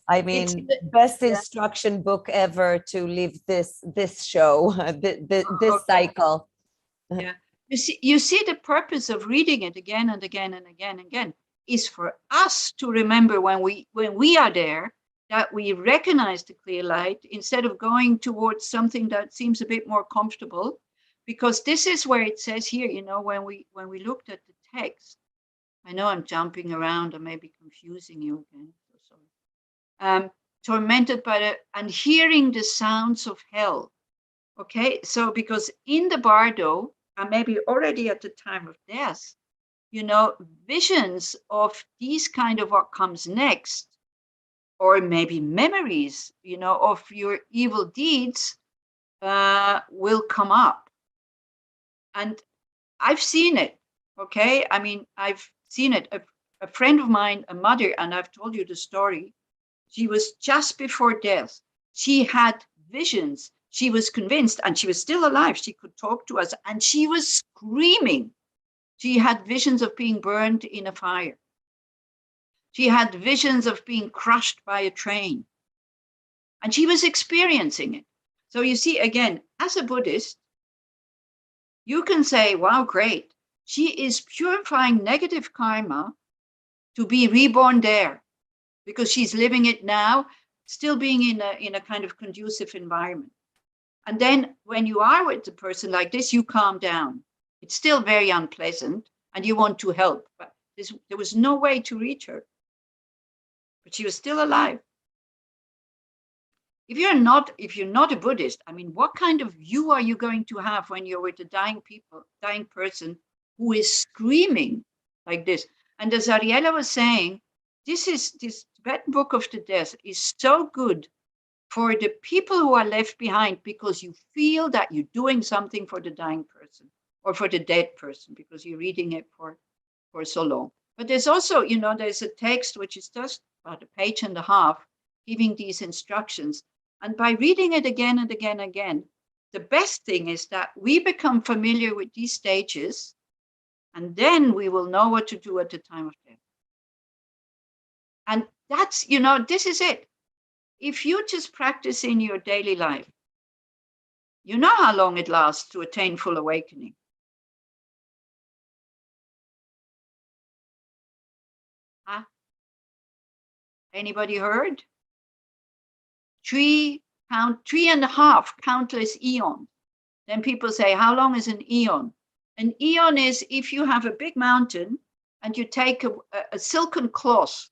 I mean, best instruction book ever to leave this show, this cycle. Yeah, you see the purpose of reading it again and again and again and again is for us to remember when we are there, that we recognize the clear light instead of going towards something that seems a bit more comfortable. Because this is where it says here, you know, when we looked at the text, I know I'm jumping around, I may be confusing you again. So sorry. Tormented by and hearing the sounds of hell. Okay, so because in the bardo, and maybe already at the time of death, you know, visions of these kind of what comes next, or maybe memories, you know, of your evil deeds will come up. And I've seen it, okay? I mean, I've seen it. A friend of mine, a mother, and I've told you the story, she was just before death. She had visions. She was convinced, and she was still alive. She could talk to us, and she was screaming. She had visions of being burned in a fire. She had visions of being crushed by a train. And she was experiencing it. So you see, again, as a Buddhist, you can say, wow, great. She is purifying negative karma to be reborn there because she's living it now, still being in a kind of conducive environment. And then when you are with a person like this, you calm down. It's still very unpleasant and you want to help, but there was no way to reach her. But she was still alive. If you're not a Buddhist, I mean, what kind of view are you going to have when you're with a dying person who is screaming like this? And as Ariella was saying, this Tibetan Book of the Dead is so good for the people who are left behind because you feel that you're doing something for the dying person or for the dead person because you're reading it for so long. But there's also, you know, there's a text which is just about a page and a half giving these instructions. And by reading it again and again and again, the best thing is that we become familiar with these stages and then we will know what to do at the time of death. And that's, you know, this is it. If you just practice in your daily life, you know how long it lasts to attain full awakening. Huh? Anybody heard? 3.5 countless eons. Then people say, how long is an eon? An eon is if you have a big mountain and you take a silken cloth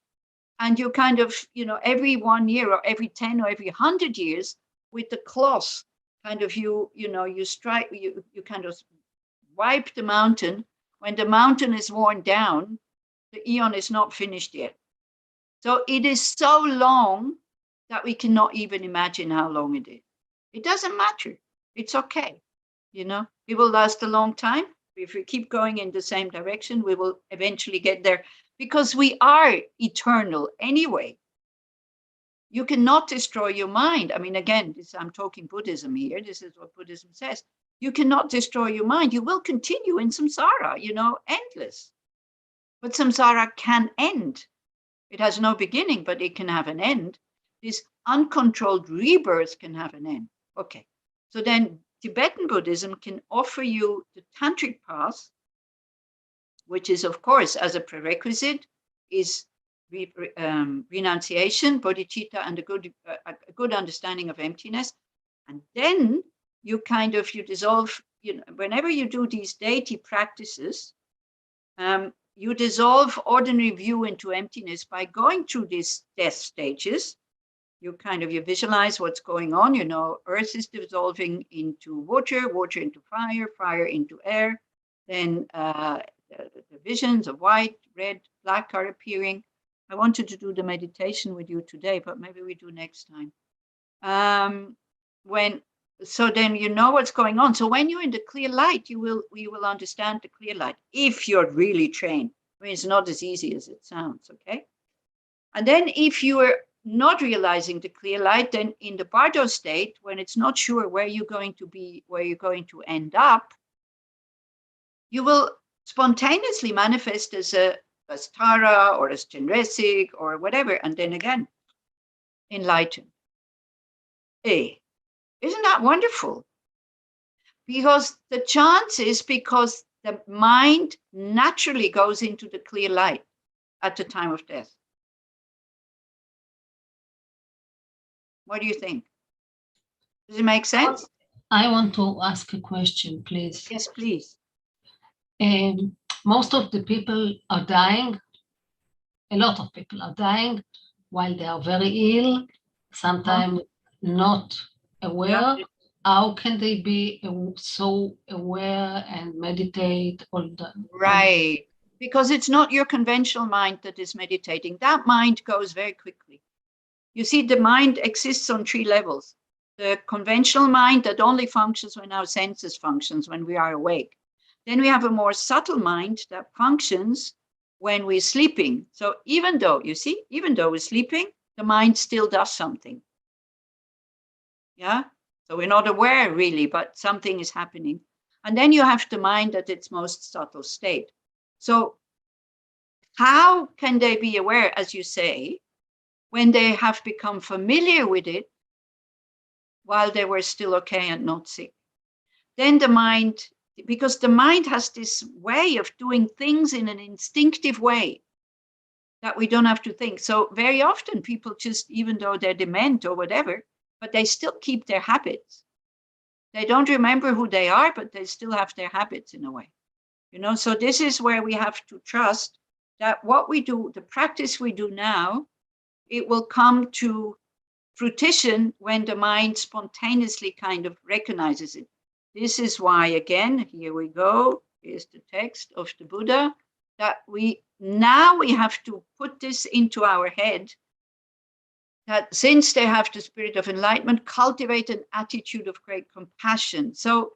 and you kind of, you know, every 1 year or every 10 or every 100 years with the cloth, kind of you kind of wipe the mountain. When the mountain is worn down, the eon is not finished yet. So it is so long that we cannot even imagine how long it is. It doesn't matter. It's okay. You know, it will last a long time. If we keep going in the same direction, we will eventually get there because we are eternal anyway. You cannot destroy your mind. I mean, again, I'm talking Buddhism here. This is what Buddhism says. You cannot destroy your mind. You will continue in samsara, you know, endless. But samsara can end. It has no beginning, but it can have an end. This uncontrolled rebirth can have an end. Okay, so then Tibetan Buddhism can offer you the Tantric Path, which is, of course, as a prerequisite, is renunciation, bodhicitta, and a good understanding of emptiness. And then you dissolve, you know, whenever you do these deity practices, you dissolve ordinary view into emptiness by going through these death stages. You visualize what's going on. You know, earth is dissolving into water, water into fire, fire into air. Then the visions of white, red, black are appearing. I wanted to do the meditation with you today, but maybe we do next time. So then you know what's going on. So when you're in the clear light, you will understand the clear light if you're really trained. I mean, it's not as easy as it sounds, okay? And then if you are not realizing the clear light, then in the Bardo state, when it's not sure where you're going to be, where you're going to end up, you will spontaneously manifest as Tara or as Chenrezig or whatever, and then again, enlightened. Isn't that wonderful? Because the chance is because the mind naturally goes into the clear light at the time of death. What do you think? Does it make sense? I want to ask a question, please. Yes, please. Most of the people are dying. A lot of people are dying while they are very ill, sometimes not aware. Yeah. How can they be so aware and meditate all the Right. Because it's not your conventional mind that is meditating. That mind goes very quickly. You see, the mind exists on 3 levels. The conventional mind that only functions when our senses functions, when we are awake. Then we have a more subtle mind that functions when we're sleeping. So even though we're sleeping, the mind still does something. Yeah? So we're not aware really, but something is happening. And then you have the mind at its most subtle state. So how can they be aware, as you say, when they have become familiar with it while they were still okay and not sick? Then the mind, because the mind has this way of doing things in an instinctive way that we don't have to think. So very often people just, even though they're dement or whatever, but they still keep their habits. They don't remember who they are, but they still have their habits in a way. You know, so this is where we have to trust that what we do, the practice we do now, it will come to fruition when the mind spontaneously kind of recognizes it. This is why, again, here we go, here's the text of the Buddha, that we have to put this into our head, that since they have the spirit of enlightenment, cultivate an attitude of great compassion. So,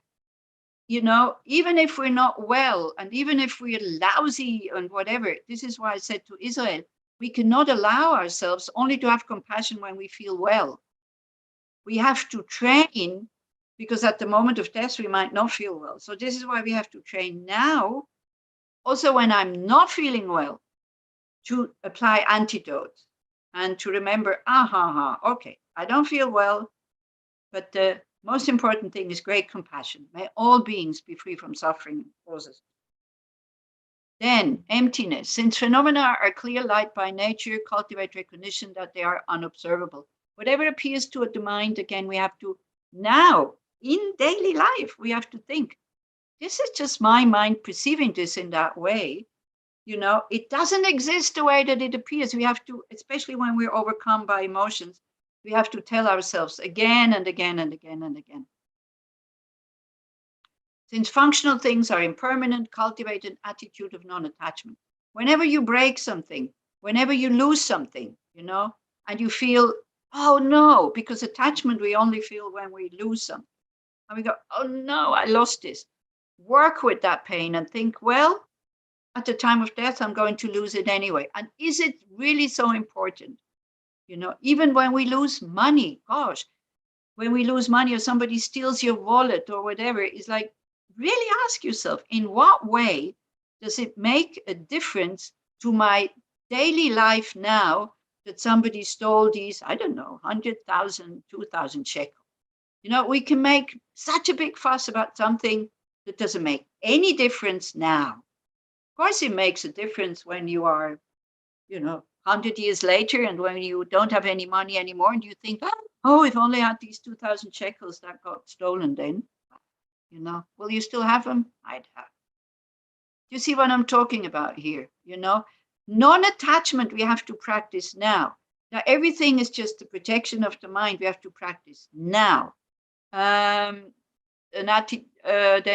you know, even if we're not well, and even if we're lousy and whatever, this is why I said to Israel, we cannot allow ourselves only to have compassion when we feel well. We have to train, because at the moment of death, we might not feel well. So this is why we have to train now, also when I'm not feeling well, to apply antidotes and to remember, okay, I don't feel well, but the most important thing is great compassion. May all beings be free from suffering and causes. Then emptiness. Since phenomena are clear light by nature, cultivate recognition that they are unobservable. Whatever appears to the mind, again, we have to now, in daily life, we have to think, this is just my mind perceiving this in that way. You know, it doesn't exist the way that it appears. We have to, especially when we're overcome by emotions, we have to tell ourselves again and again and again and again. Since functional things are impermanent, cultivate an attitude of non-attachment. Whenever you break something, whenever you lose something, you know, and you feel, oh no, because attachment we only feel when we lose something. And we go, oh no, I lost this. Work with that pain and think, well, at the time of death, I'm going to lose it anyway. And is it really so important? You know, even when we lose money, gosh, when we lose money or somebody steals your wallet or whatever, it's like, really ask yourself, in what way does it make a difference to my daily life now that somebody stole these, I don't know, 100,000, 2,000 shekels? You know, we can make such a big fuss about something that doesn't make any difference now. Of course, it makes a difference when you are, you know, 100 years later and when you don't have any money anymore and you think, oh, if only I had these 2,000 shekels that got stolen then, you know, will you still have them? I'd have. you see what I'm talking about here? You know, non-attachment we have to practice now. Now, everything is just the protection of the mind. We have to practice now. Then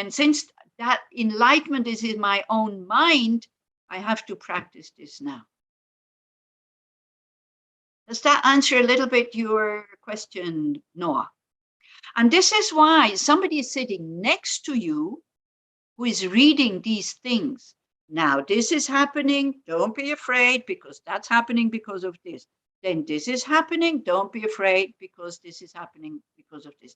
since that enlightenment is in my own mind, I have to practice this now. Does that answer a little bit your question, Noah? And this is why somebody is sitting next to you who is reading these things. Now, this is happening. Don't be afraid because that's happening because of this. Then this is happening. Don't be afraid because this is happening because of this.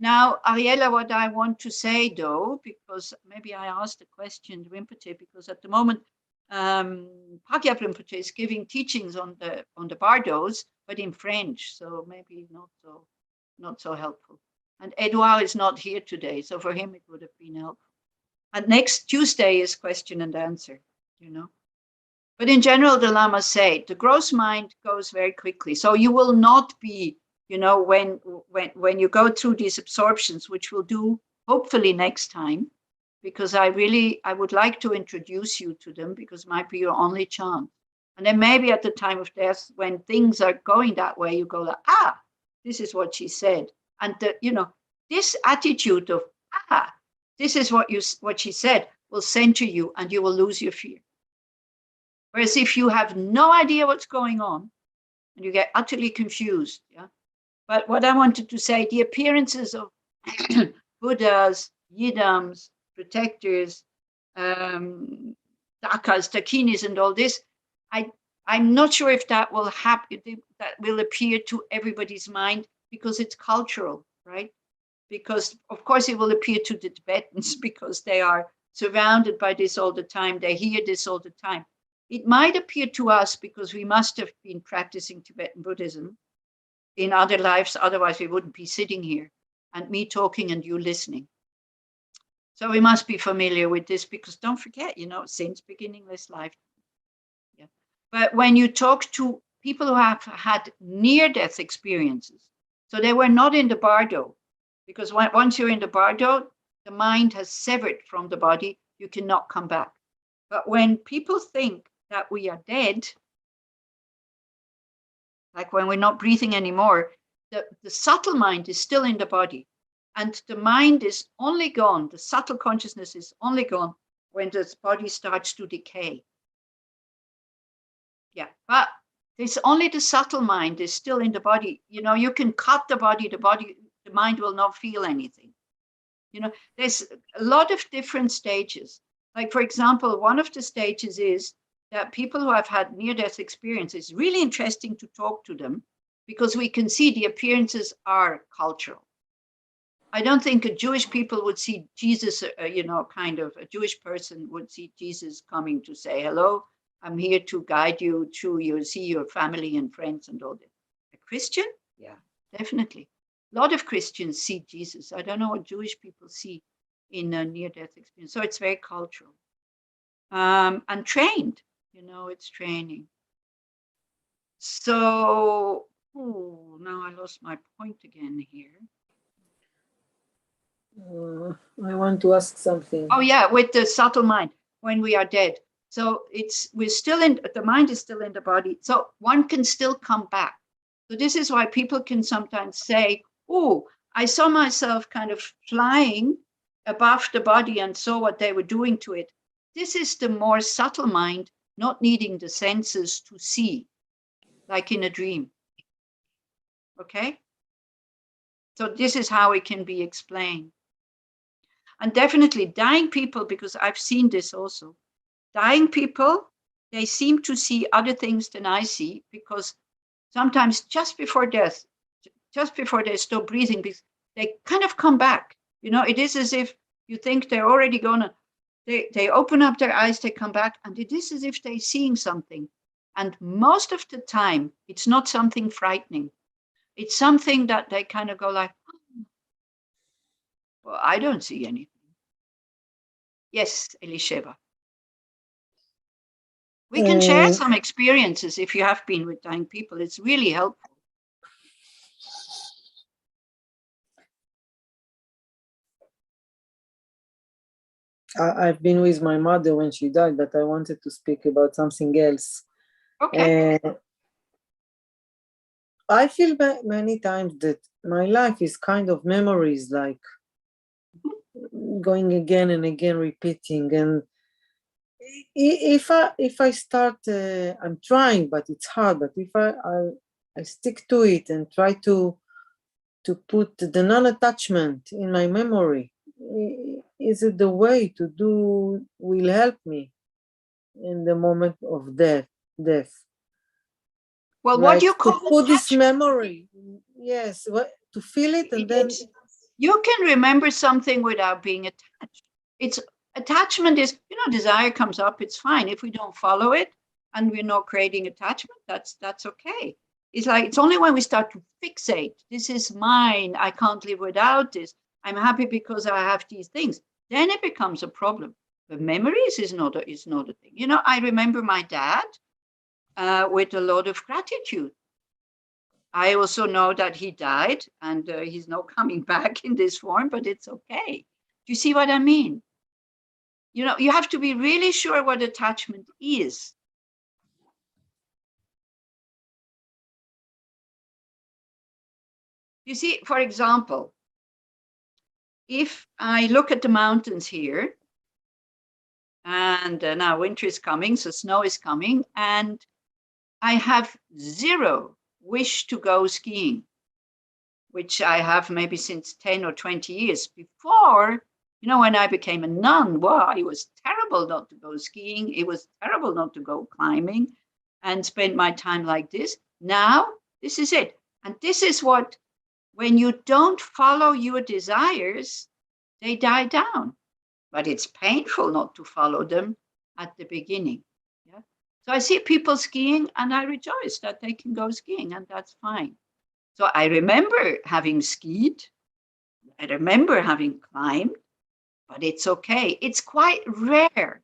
Now, Ariella, what I want to say, though, because maybe I asked the question to Rinpoche, because at the moment, Pagyap Rinpoche is giving teachings on the bardos, but in French, so maybe not so helpful. And Edouard is not here today, so for him it would have been helpful. And next Tuesday is question and answer, you know. But in general, the Lamas say the gross mind goes very quickly. So you will not be, you know, when you go through these absorptions, which we'll do hopefully next time, because I would like to introduce you to them, because it might be your only chance. And then maybe at the time of death, when things are going that way, you go like, ah, this is what she said. And you know, this attitude of, ah, this is what she said will center you and you will lose your fear. Whereas if you have no idea what's going on and you get utterly confused, yeah. But what I wanted to say, the appearances of Buddhas, Yidams, protectors, Dakas, Dakinis, and all this, I'm not sure if that will happen, that will appear to everybody's mind, because it's cultural, right? Because of course it will appear to the Tibetans because they are surrounded by this all the time. They hear this all the time. It might appear to us because we must have been practicing Tibetan Buddhism in other lives. Otherwise we wouldn't be sitting here and me talking and you listening. So we must be familiar with this, because don't forget, you know, since beginningless life. Yeah. But when you talk to people who have had near-death experiences, so they were not in the bardo, because once you're in the bardo, the mind has severed from the body, you cannot come back. But when people think that we are dead, like when we're not breathing anymore, the subtle mind is still in the body. And the mind is only gone, the subtle consciousness is only gone when the body starts to decay. Yeah, but it's only the subtle mind is still in the body. You know, you can cut the body, the mind will not feel anything. You know, there's a lot of different stages. Like, for example, one of the stages is that people who have had near-death experiences, really interesting to talk to them, because we can see the appearances are cultural. I don't think a Jewish people would see Jesus, you know, kind of a Jewish person would see Jesus coming to say, hello, I'm here to guide you through you see your family and friends and all that. A Christian? Yeah, definitely. A lot of Christians see Jesus. I don't know what Jewish people see in a near-death experience. So it's very cultural. And trained, you know, it's training. So, now I lost my point again here. I want to ask something. Oh yeah, with the subtle mind, when we are dead. So we're still in, the mind is still in the body. So one can still come back. So this is why people can sometimes say, oh, I saw myself kind of flying above the body and saw what they were doing to it. This is the more subtle mind, not needing the senses to see, like in a dream. Okay? So this is how it can be explained. And definitely dying people, because I've seen this also, dying people, they seem to see other things than I see, because sometimes just before death, just before they stop breathing, they kind of come back. You know, it is as if you think they're already gonna, they open up their eyes, they come back, and it is as if they're seeing something. And most of the time, it's not something frightening. It's something that they kind of go like, oh, well, I don't see anything. Yes, Elisheva. We can share some experiences if you have been with dying people. It's really helpful. I've been with my mother when she died, but I wanted to speak about something else. Okay. I feel many times that my life is kind of memories, like going again and again, repeating. And if I start, I'm trying, but it's hard. But if I stick to it and try to put the non-attachment in my memory, is it the way to do will help me in the moment of death? Well, Like what do you call to put this attachment? memory? Yes, to feel it, and then You can remember something without being attached. It's attachment is, desire comes up, it's fine. If we don't follow it and we're not creating attachment, that's okay. It's like, it's only when we start to fixate, this is mine, I can't live without this, I'm happy because I have these things, then it becomes a problem. But memories is not a thing. I remember my dad with a lot of gratitude. I also know that he died and he's not coming back in this form, but it's okay. Do you see what I mean? You have to be really sure what attachment is. You see, for example, if I look at the mountains here, and now winter is coming, so snow is coming, and I have zero wish to go skiing, which I have maybe since 10 or 20 years. Before, when I became a nun, wow, it was terrible not to go skiing. It was terrible not to go climbing and spend my time like this. Now, this is it. And this is what, when you don't follow your desires, they die down. But it's painful not to follow them at the beginning. Yeah? So I see people skiing and I rejoice that they can go skiing, and that's fine. So I remember having skied, I remember having climbed, but it's okay. It's quite rare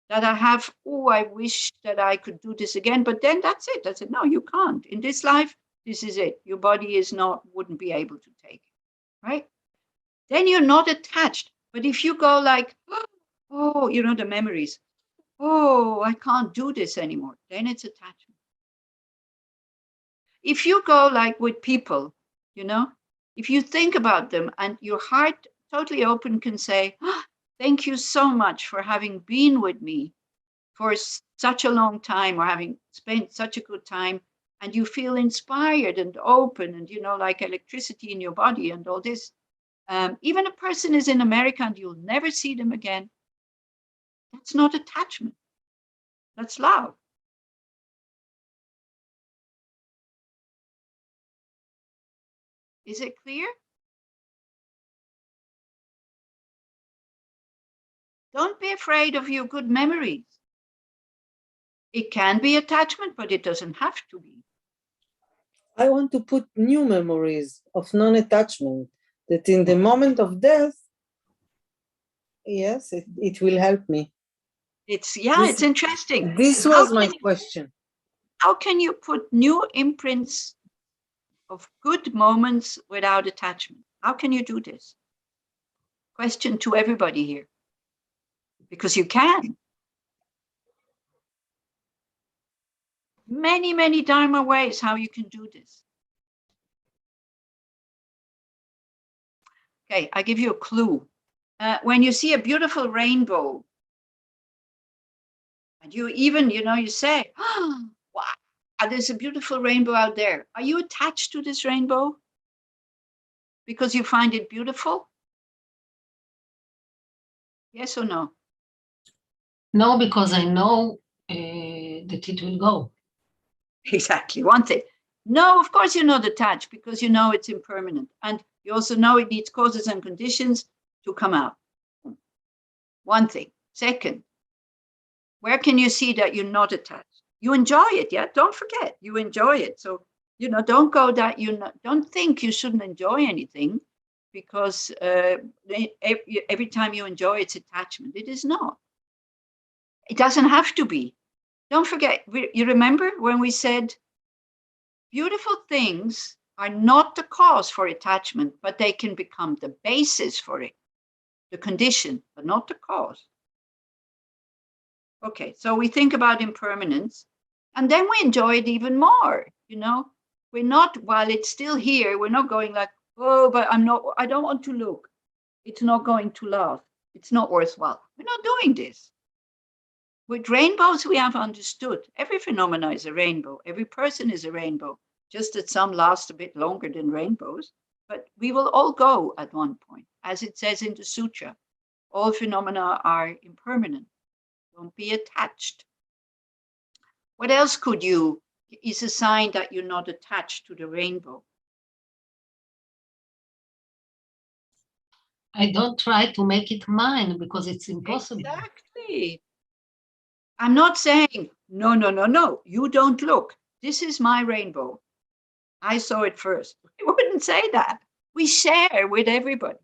that I have, I wish that I could do this again, but then that's it. I said, no, you can't. In this life, this is it. Your body wouldn't be able to take it, right? Then you're not attached. But if you go like, the memories, I can't do this anymore, then it's attachment. If you go like with people, if you think about them and your heart totally open can say, thank you so much for having been with me for such a long time, or having spent such a good time, and you feel inspired and open and, like electricity in your body and all this. Even a person is in America and you'll never see them again. That's not attachment. That's love. Is it clear? Don't be afraid of your good memories. It can be attachment, but it doesn't have to be. I want to put new memories of non-attachment, that in the moment of death, yes, it will help me. It's interesting. This was my question. How can you put new imprints of good moments without attachment? How can you do this? Question to everybody here. Because you can. Many, many Dharma ways how you can do this. Okay, I give you a clue. When you see a beautiful rainbow, and you even, you say, wow, there's a beautiful rainbow out there. Are you attached to this rainbow because you find it beautiful? Yes or no? No, because I know that it will go. Exactly, one thing. No, of course you're not attached because you know it's impermanent. And you also know it needs causes and conditions to come out. One thing. Second, where can you see that you're not attached? You enjoy it, yeah? Don't forget, you enjoy it. So, don't go that don't think you shouldn't enjoy anything because every time you enjoy it's attachment. It is not. It doesn't have to be. Don't forget, you remember when we said beautiful things are not the cause for attachment, but they can become the basis for it, the condition, but not the cause. Okay, so we think about impermanence, and then we enjoy it even more, you know? We're not, while it's still here, we're not going like, oh, but I don't want to look. It's not going to last. It's not worthwhile. We're not doing this. With rainbows, we have understood. Every phenomena is a rainbow. Every person is a rainbow, just that some last a bit longer than rainbows. But we will all go at one point. As it says in the Suture, all phenomena are impermanent. Don't be attached. What else is a sign that you're not attached to the rainbow? I don't try to make it mine because it's impossible. Exactly. I'm not saying, no, you don't look. This is my rainbow. I saw it first. We wouldn't say that. We share with everybody.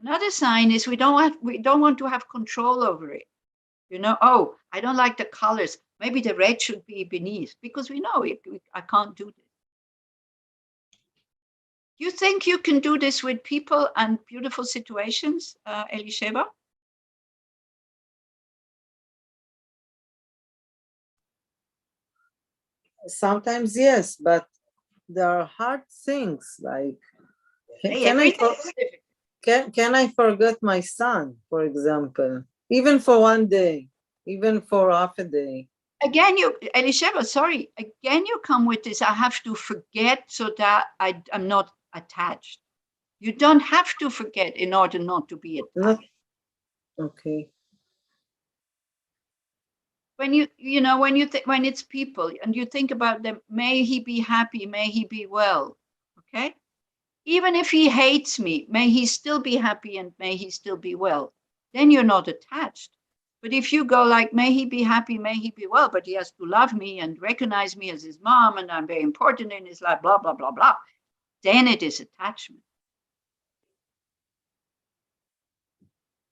Another sign is we don't want to have control over it. You know, oh, I don't like the colors. Maybe the red should be beneath, because we know I can't do this. You think you can do this with people and beautiful situations, Elisheva? Sometimes yes, but there are hard things like can I forget my son, for example, even for one day, even for half a day? Again, Elisheva, sorry, again you come with this, I have to forget so that I'm not attached. You don't have to forget in order not to be attached. Okay. When when it's people and you think about them, may he be happy, may he be well, okay? Even if he hates me, may he still be happy and may he still be well. Then you're not attached. But if you go like, may he be happy, may he be well, but he has to love me and recognize me as his mom and I'm very important in his life, blah, blah, blah, blah, then it is attachment.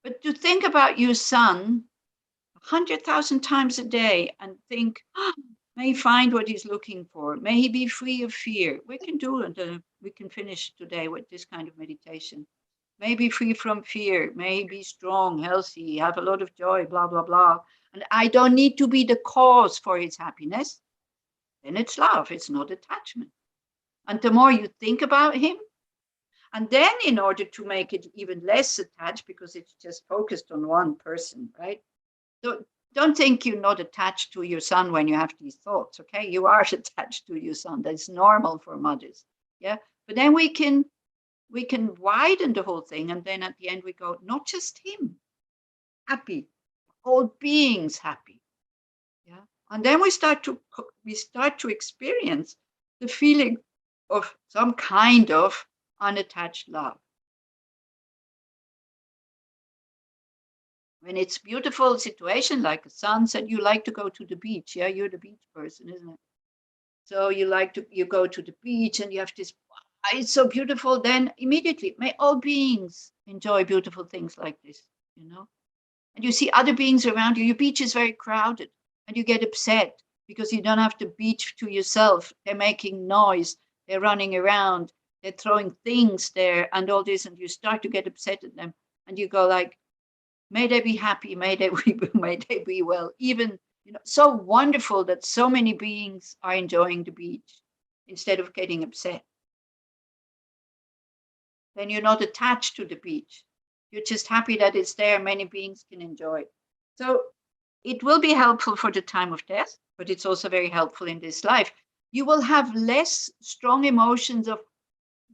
But to think about your son 100,000 times a day and think, oh, may he find what he's looking for. May he be free of fear. We can do it. We can finish today with this kind of meditation. May he be free from fear. May he be strong, healthy, have a lot of joy, blah, blah, blah. And I don't need to be the cause for his happiness. Then it's love. It's not attachment. And the more you think about him, and then in order to make it even less attached, because it's just focused on one person, right? Don't think you're not attached to your son when you have these thoughts, okay? You are attached to your son. That's normal for mothers, yeah? But then we can widen the whole thing, and then at the end we go, not just him, happy, all beings happy, yeah? And then we start to experience the feeling of some kind of unattached love. When it's beautiful situation like a sunset, you like to go to the beach. Yeah, you're the beach person, isn't it? So you go to the beach and you have this, it's so beautiful. Then immediately, may all beings enjoy beautiful things like this, you know? And you see other beings around you. Your beach is very crowded and you get upset because you don't have the beach to yourself. They're making noise. They're running around. They're throwing things there and all this. And you start to get upset at them. And you go like, may they be happy, may they be well. Even, so wonderful that so many beings are enjoying the beach instead of getting upset. Then you're not attached to the beach. You're just happy that it's there. Many beings can enjoy it. So it will be helpful for the time of death, but it's also very helpful in this life. You will have less strong emotions of,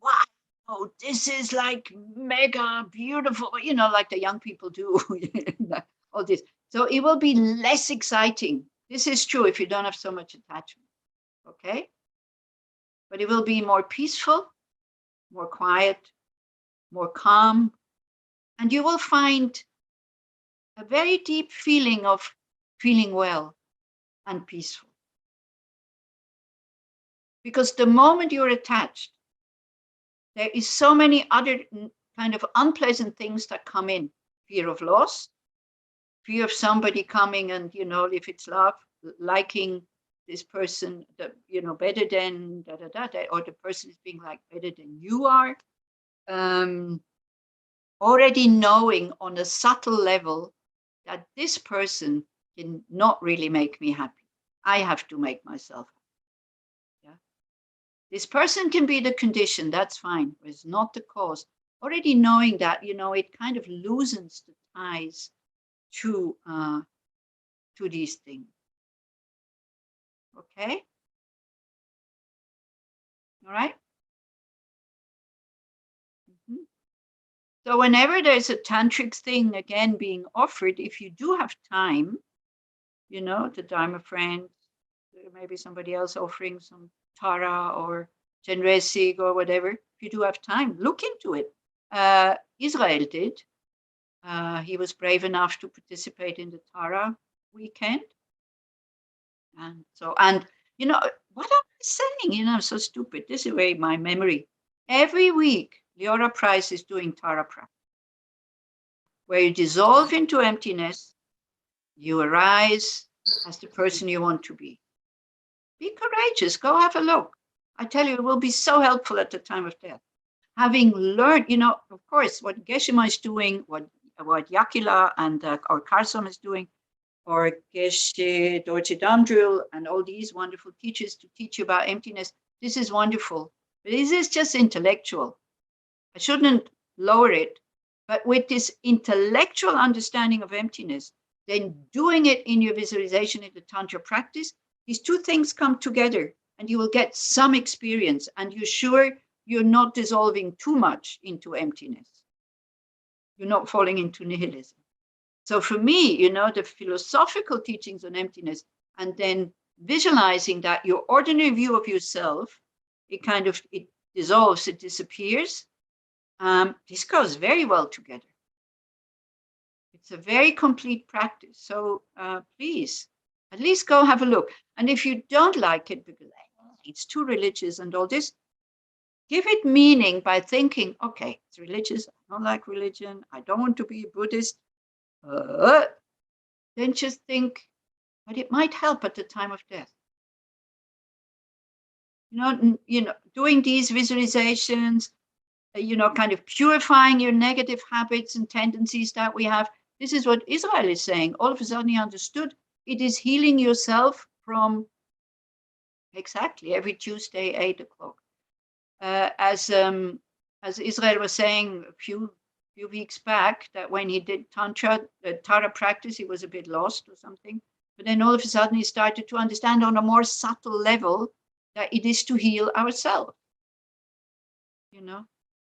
wow, oh, this is like mega beautiful, like the young people do, all this. So it will be less exciting. This is true if you don't have so much attachment, okay? But it will be more peaceful, more quiet, more calm, and you will find a very deep feeling of feeling well and peaceful. Because the moment you're attached, there is so many other kind of unpleasant things that come in. Fear of loss, fear of somebody coming and, if it's love, liking this person, better than or the person is being like better than you are. Already knowing on a subtle level that this person can not really make me happy. I have to make myself happy. Yeah? This person can be the condition, that's fine, but it's not the cause. Already knowing that, you know, it kind of loosens the ties to these things. Okay? All right? Mm-hmm. So whenever there's a tantric thing again being offered, if you do have time, you know, the Dharma friend, maybe somebody else offering some Tara or Chenresig or whatever, if you do have time, look into it. Israel did. He was brave enough to participate in the Tara weekend. And so, and you know, what am I saying? You know, I'm so stupid. This is where my memory. Every week, Leora Price is doing Tara practice, where you dissolve into emptiness, you arise as the person you want to be. Be courageous, go have a look. I tell you, it will be so helpful at the time of death. Having learned, you know, of course, what Geshe-ma is doing, what Yakila and or Karsom is doing, or Geshe Dorje Damdrul and all these wonderful teachers to teach you about emptiness, this is wonderful. But this is just intellectual. I shouldn't lower it. But with this intellectual understanding of emptiness, then doing it in your visualization in the Tantra practice, these two things come together and you will get some experience and you're sure you're not dissolving too much into emptiness. You're not falling into nihilism. So for me, you know, the philosophical teachings on emptiness and then visualizing that your ordinary view of yourself, it dissolves, it disappears. This goes very well together. It's a very complete practice. So please, at least go have a look. And if you don't like it because it's too religious and all this, give it meaning by thinking, okay, it's religious, I don't like religion, I don't want to be a Buddhist. Then just think, but it might help at the time of death. You know, doing these visualizations, you know, kind of purifying your negative habits and tendencies that we have. This is what Israel is saying. All of a sudden he understood it is healing yourself from exactly every Tuesday, 8 o'clock. As Israel was saying a few weeks back, that when he did Tara practice, he was a bit lost or something. But then all of a sudden he started to understand on a more subtle level that it is to heal ourselves. You know,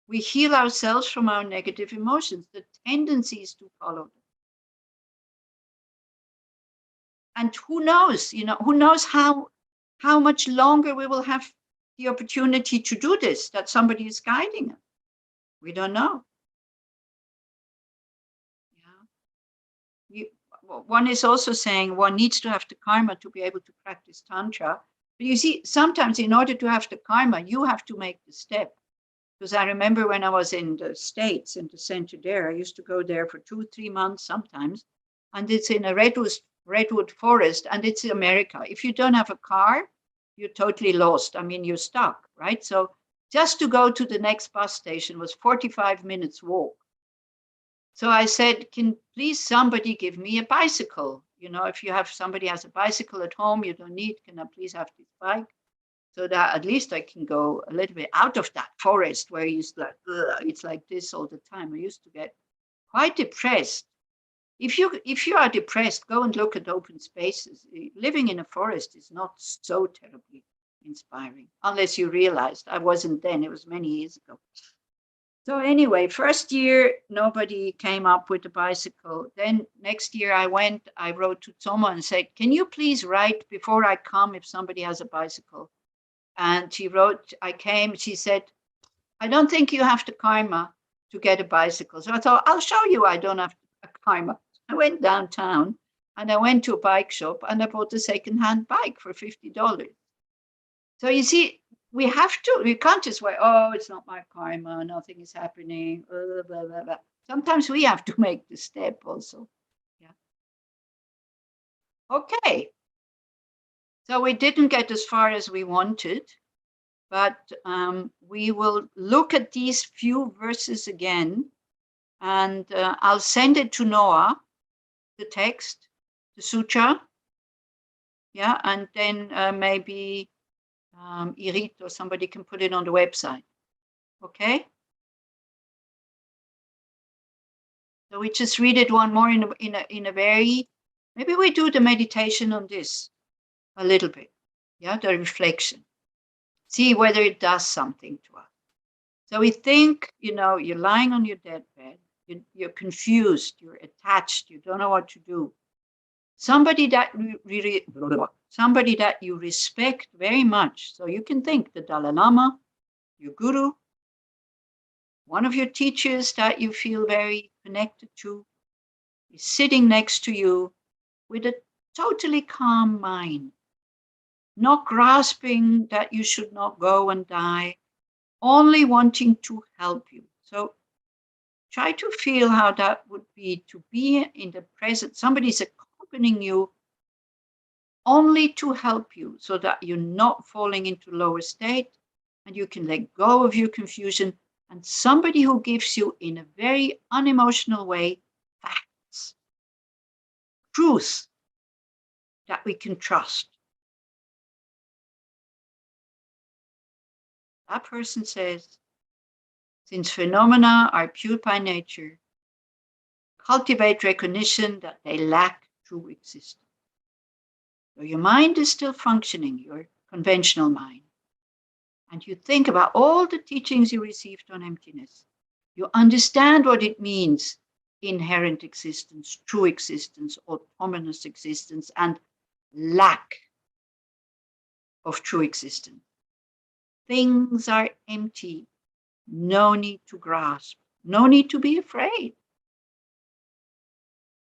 we heal ourselves from our negative emotions, the tendencies to follow them. And who knows, you know, who knows how much longer we will have the opportunity to do this, that somebody is guiding us. We don't know. One is also saying one needs to have the karma to be able to practice Tantra. But you see, sometimes in order to have the karma, you have to make the step. Because I remember when I was in the States, in the center there, I used to go there for 2-3 months sometimes. And it's in a redwood forest, and it's America. If you don't have a car, you're totally lost. I mean, you're stuck, right? So just to go to the next bus station was 45 minutes walk. So I said, can please somebody give me a bicycle? You know, if you have somebody has a bicycle at home, you don't need, can I please have this bike? So that at least I can go a little bit out of that forest where it's like this all the time. I used to get quite depressed. If you are depressed, go and look at open spaces. Living in a forest is not so terribly inspiring, unless you realized. I wasn't then, it was many years ago. So anyway, first year, nobody came up with a bicycle. Then next year I wrote to Tsoma and said, can you please write before I come if somebody has a bicycle? And she wrote, I came, she said, I don't think you have the karma to get a bicycle. So I thought, I'll show you I don't have a karma. I went downtown and I went to a bike shop and I bought a secondhand bike for $50. So you see, we can't just wait, oh, it's not my karma, nothing is happening, blah, blah, blah, blah. Sometimes we have to make the step also. Yeah. Okay. So we didn't get as far as we wanted, but we will look at these few verses again, and I'll send it to Noah the text, the sutra, yeah, and then maybe Irit or somebody can put it on the website, okay? So we just read it one more in a very, maybe we do the meditation on this a little bit, yeah, the reflection. See whether it does something to us. So we think, you're lying on your deathbed, you're confused, you're attached, you don't know what to do. Somebody that you respect very much. So you can think the Dalai Lama, your guru, one of your teachers that you feel very connected to, is sitting next to you with a totally calm mind, not grasping that you should not go and die, only wanting to help you. So try to feel how that would be to be in the present. Somebody's accompanying you only to help you so that you're not falling into lower state and you can let go of your confusion, and somebody who gives you in a very unemotional way facts, truth that we can trust. That person says, since phenomena are pure by nature, cultivate recognition that they lack true existence. So your mind is still functioning, your conventional mind. And you think about all the teachings you received on emptiness. You understand what it means, inherent existence, true existence, autonomous existence, and lack of true existence. Things are empty. No need to grasp. No need to be afraid.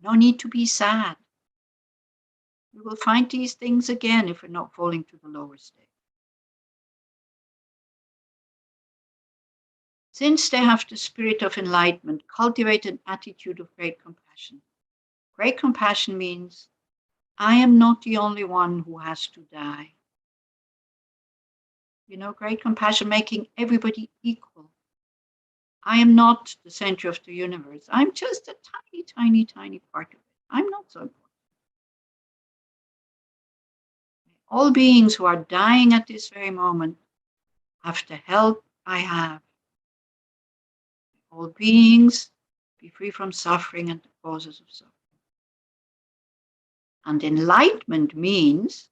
No need to be sad. We will find these things again if we're not falling to the lower state. Since they have the spirit of enlightenment, cultivate an attitude of great compassion. Great compassion means I am not the only one who has to die. Great compassion, making everybody equal. I am not the center of the universe. I'm just a tiny, tiny, tiny part of it. I'm not so important. All beings who are dying at this very moment have the help I have. All beings be free from suffering and the causes of suffering. And enlightenment means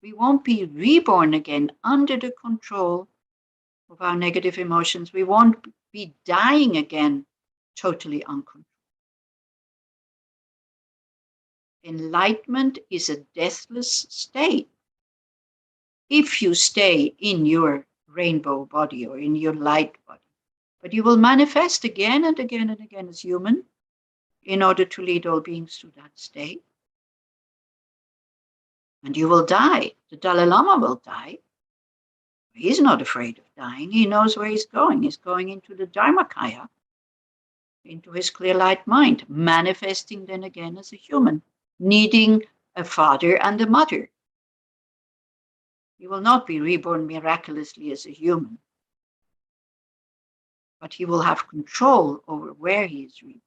we won't be reborn again under the control of our negative emotions. We won't be dying again totally uncontrolled. Enlightenment is a deathless state. If you stay in your rainbow body or in your light body, but you will manifest again and again and again as human in order to lead all beings to that state. And you will die. The Dalai Lama will die. He's not afraid of dying. He knows where he's going. He's going into the Dharmakaya, into his clear light mind, manifesting then again as a human, needing a father and a mother. He will not be reborn miraculously as a human, but he will have control over where he is reborn.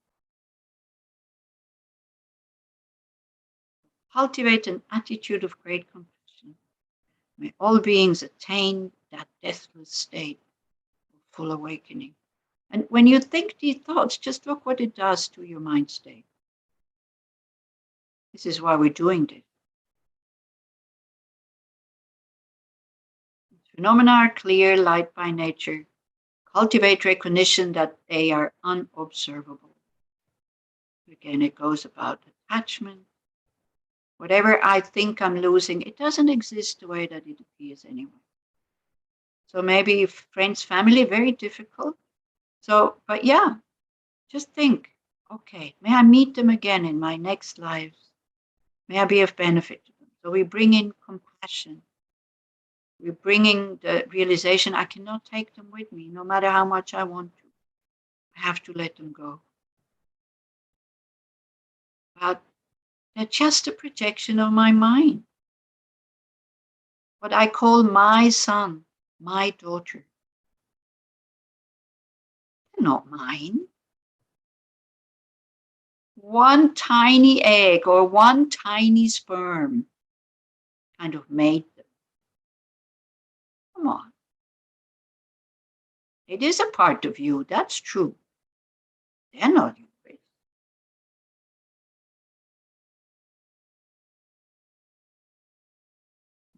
Cultivate an attitude of great compassion. May all beings attain that deathless state of full awakening. And when you think these thoughts, just look what it does to your mind state. This is why we're doing this. Phenomena are clear, light by nature. Cultivate recognition that they are unobservable. Again, it goes about attachment. Whatever I think I'm losing, it doesn't exist the way that it appears anyway. So maybe friends, family, very difficult. So, but yeah, just think, okay, may I meet them again in my next lives? May I be of benefit to them? So we bring in compassion. We're bringing the realization I cannot take them with me, no matter how much I want to. I have to let them go. But they're just a projection of my mind. What I call my son, my daughter. They're not mine. one tiny egg or one tiny sperm kind of made them. Come on. It is a part of you, that's true. They're not you.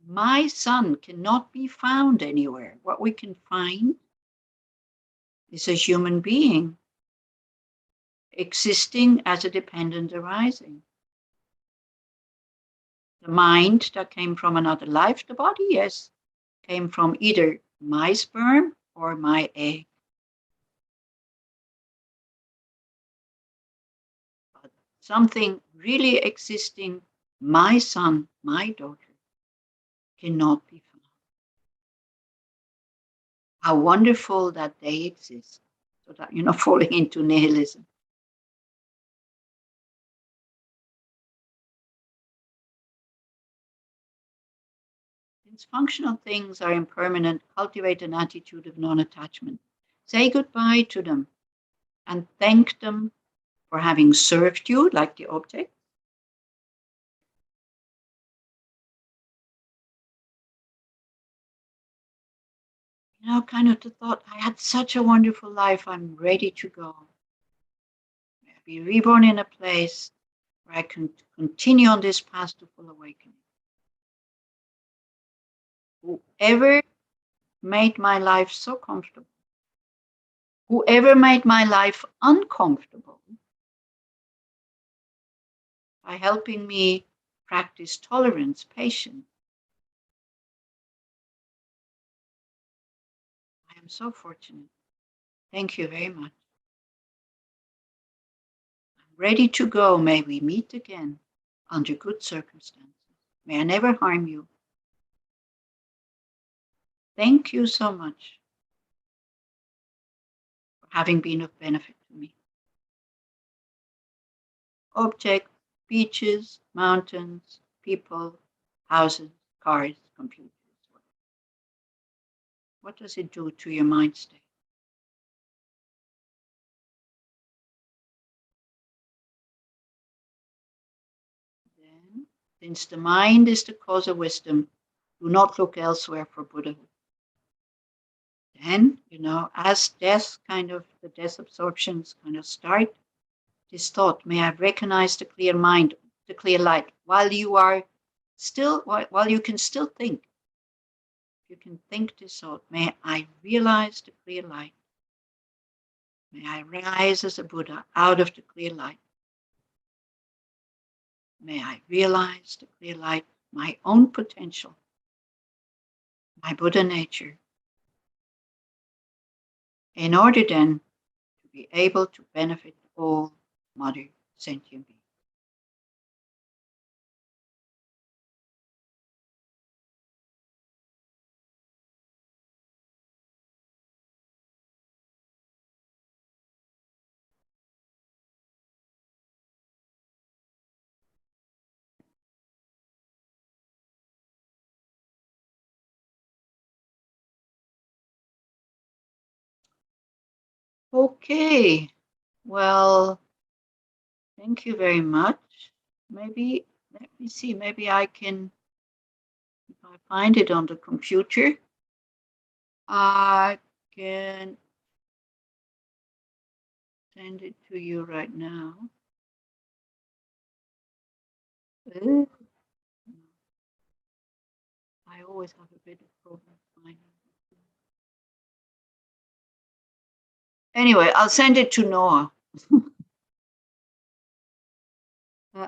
My son cannot be found anywhere. What we can find is a human being existing as a dependent arising. The mind that came from another life, the body, yes, came from either my sperm or my egg. But something really existing, my son, my daughter, cannot be found. How wonderful that they exist, so that you're not falling into nihilism. Since functional things are impermanent, cultivate an attitude of non-attachment. Say goodbye to them and thank them for having served you, like the object. You know, kind of the thought, I had such a wonderful life, I'm ready to go. May I be reborn in a place where I can continue on this path to full awakening. Whoever made my life so comfortable, whoever made my life uncomfortable, by helping me practice tolerance, patience, I am so fortunate. Thank you very much. I'm ready to go. May we meet again under good circumstances. May I never harm you. Thank you so much for having been of benefit to me. Objects, beaches, mountains, people, houses, cars, computers. What does it do to your mind state? Then, since the mind is the cause of wisdom, do not look elsewhere for Buddhahood. Then, you know, as death the death absorptions kind of start, this thought, may I recognize the clear mind, the clear light, while you can still think. You can think this thought, may I realize the clear light. May I rise as a Buddha out of the clear light. May I realize the clear light, my own potential, my Buddha nature, in order then to be able to benefit all Mother sentient beings. Okay, well, thank you very much. Maybe, let me see, maybe I can, if I find it on the computer, I can send it to you right now. I always have a bit of problem finding it. Anyway, I'll send it to Noah.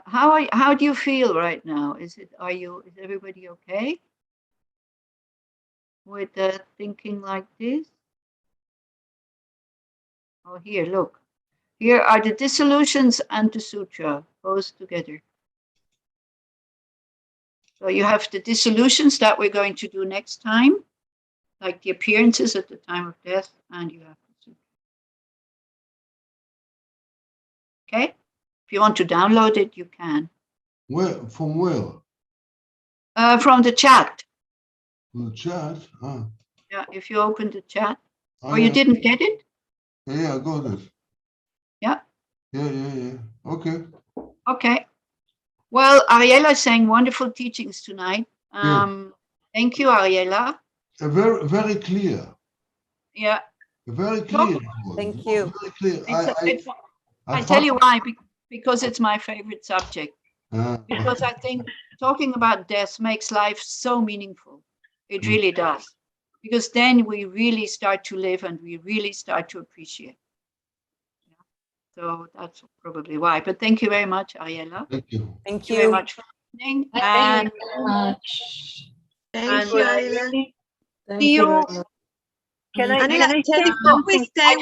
How do you feel right now? Is everybody okay with thinking like this? Oh, here, look. Here are the dissolutions and the sutra, both together. So you have the dissolutions that we're going to do next time, like the appearances at the time of death, and you have the sutra. Okay? If you want to download it, you can. Where? From where? From the chat. From the chat? Ah. Yeah, if you open the chat. Oh, or you didn't get it? Yeah, I got it. Yeah. Yeah. Okay. Okay. Okay. Well, Ariella is saying wonderful teachings tonight. Thank you, Ariella. Very, very clear. Yeah. Very clear. Thank you. Very clear. I tell you why, because it's my favorite subject. Because I think talking about death makes life so meaningful. It really does. Because then we really start to live and we really start to appreciate. Yeah. So that's probably why. But thank you very much, Ariella. Thank you. Thank Very you. much for listening. Thank you very much. Thank you, Ayla. Thank See you you. very much. Can I Anila, say can we something? stay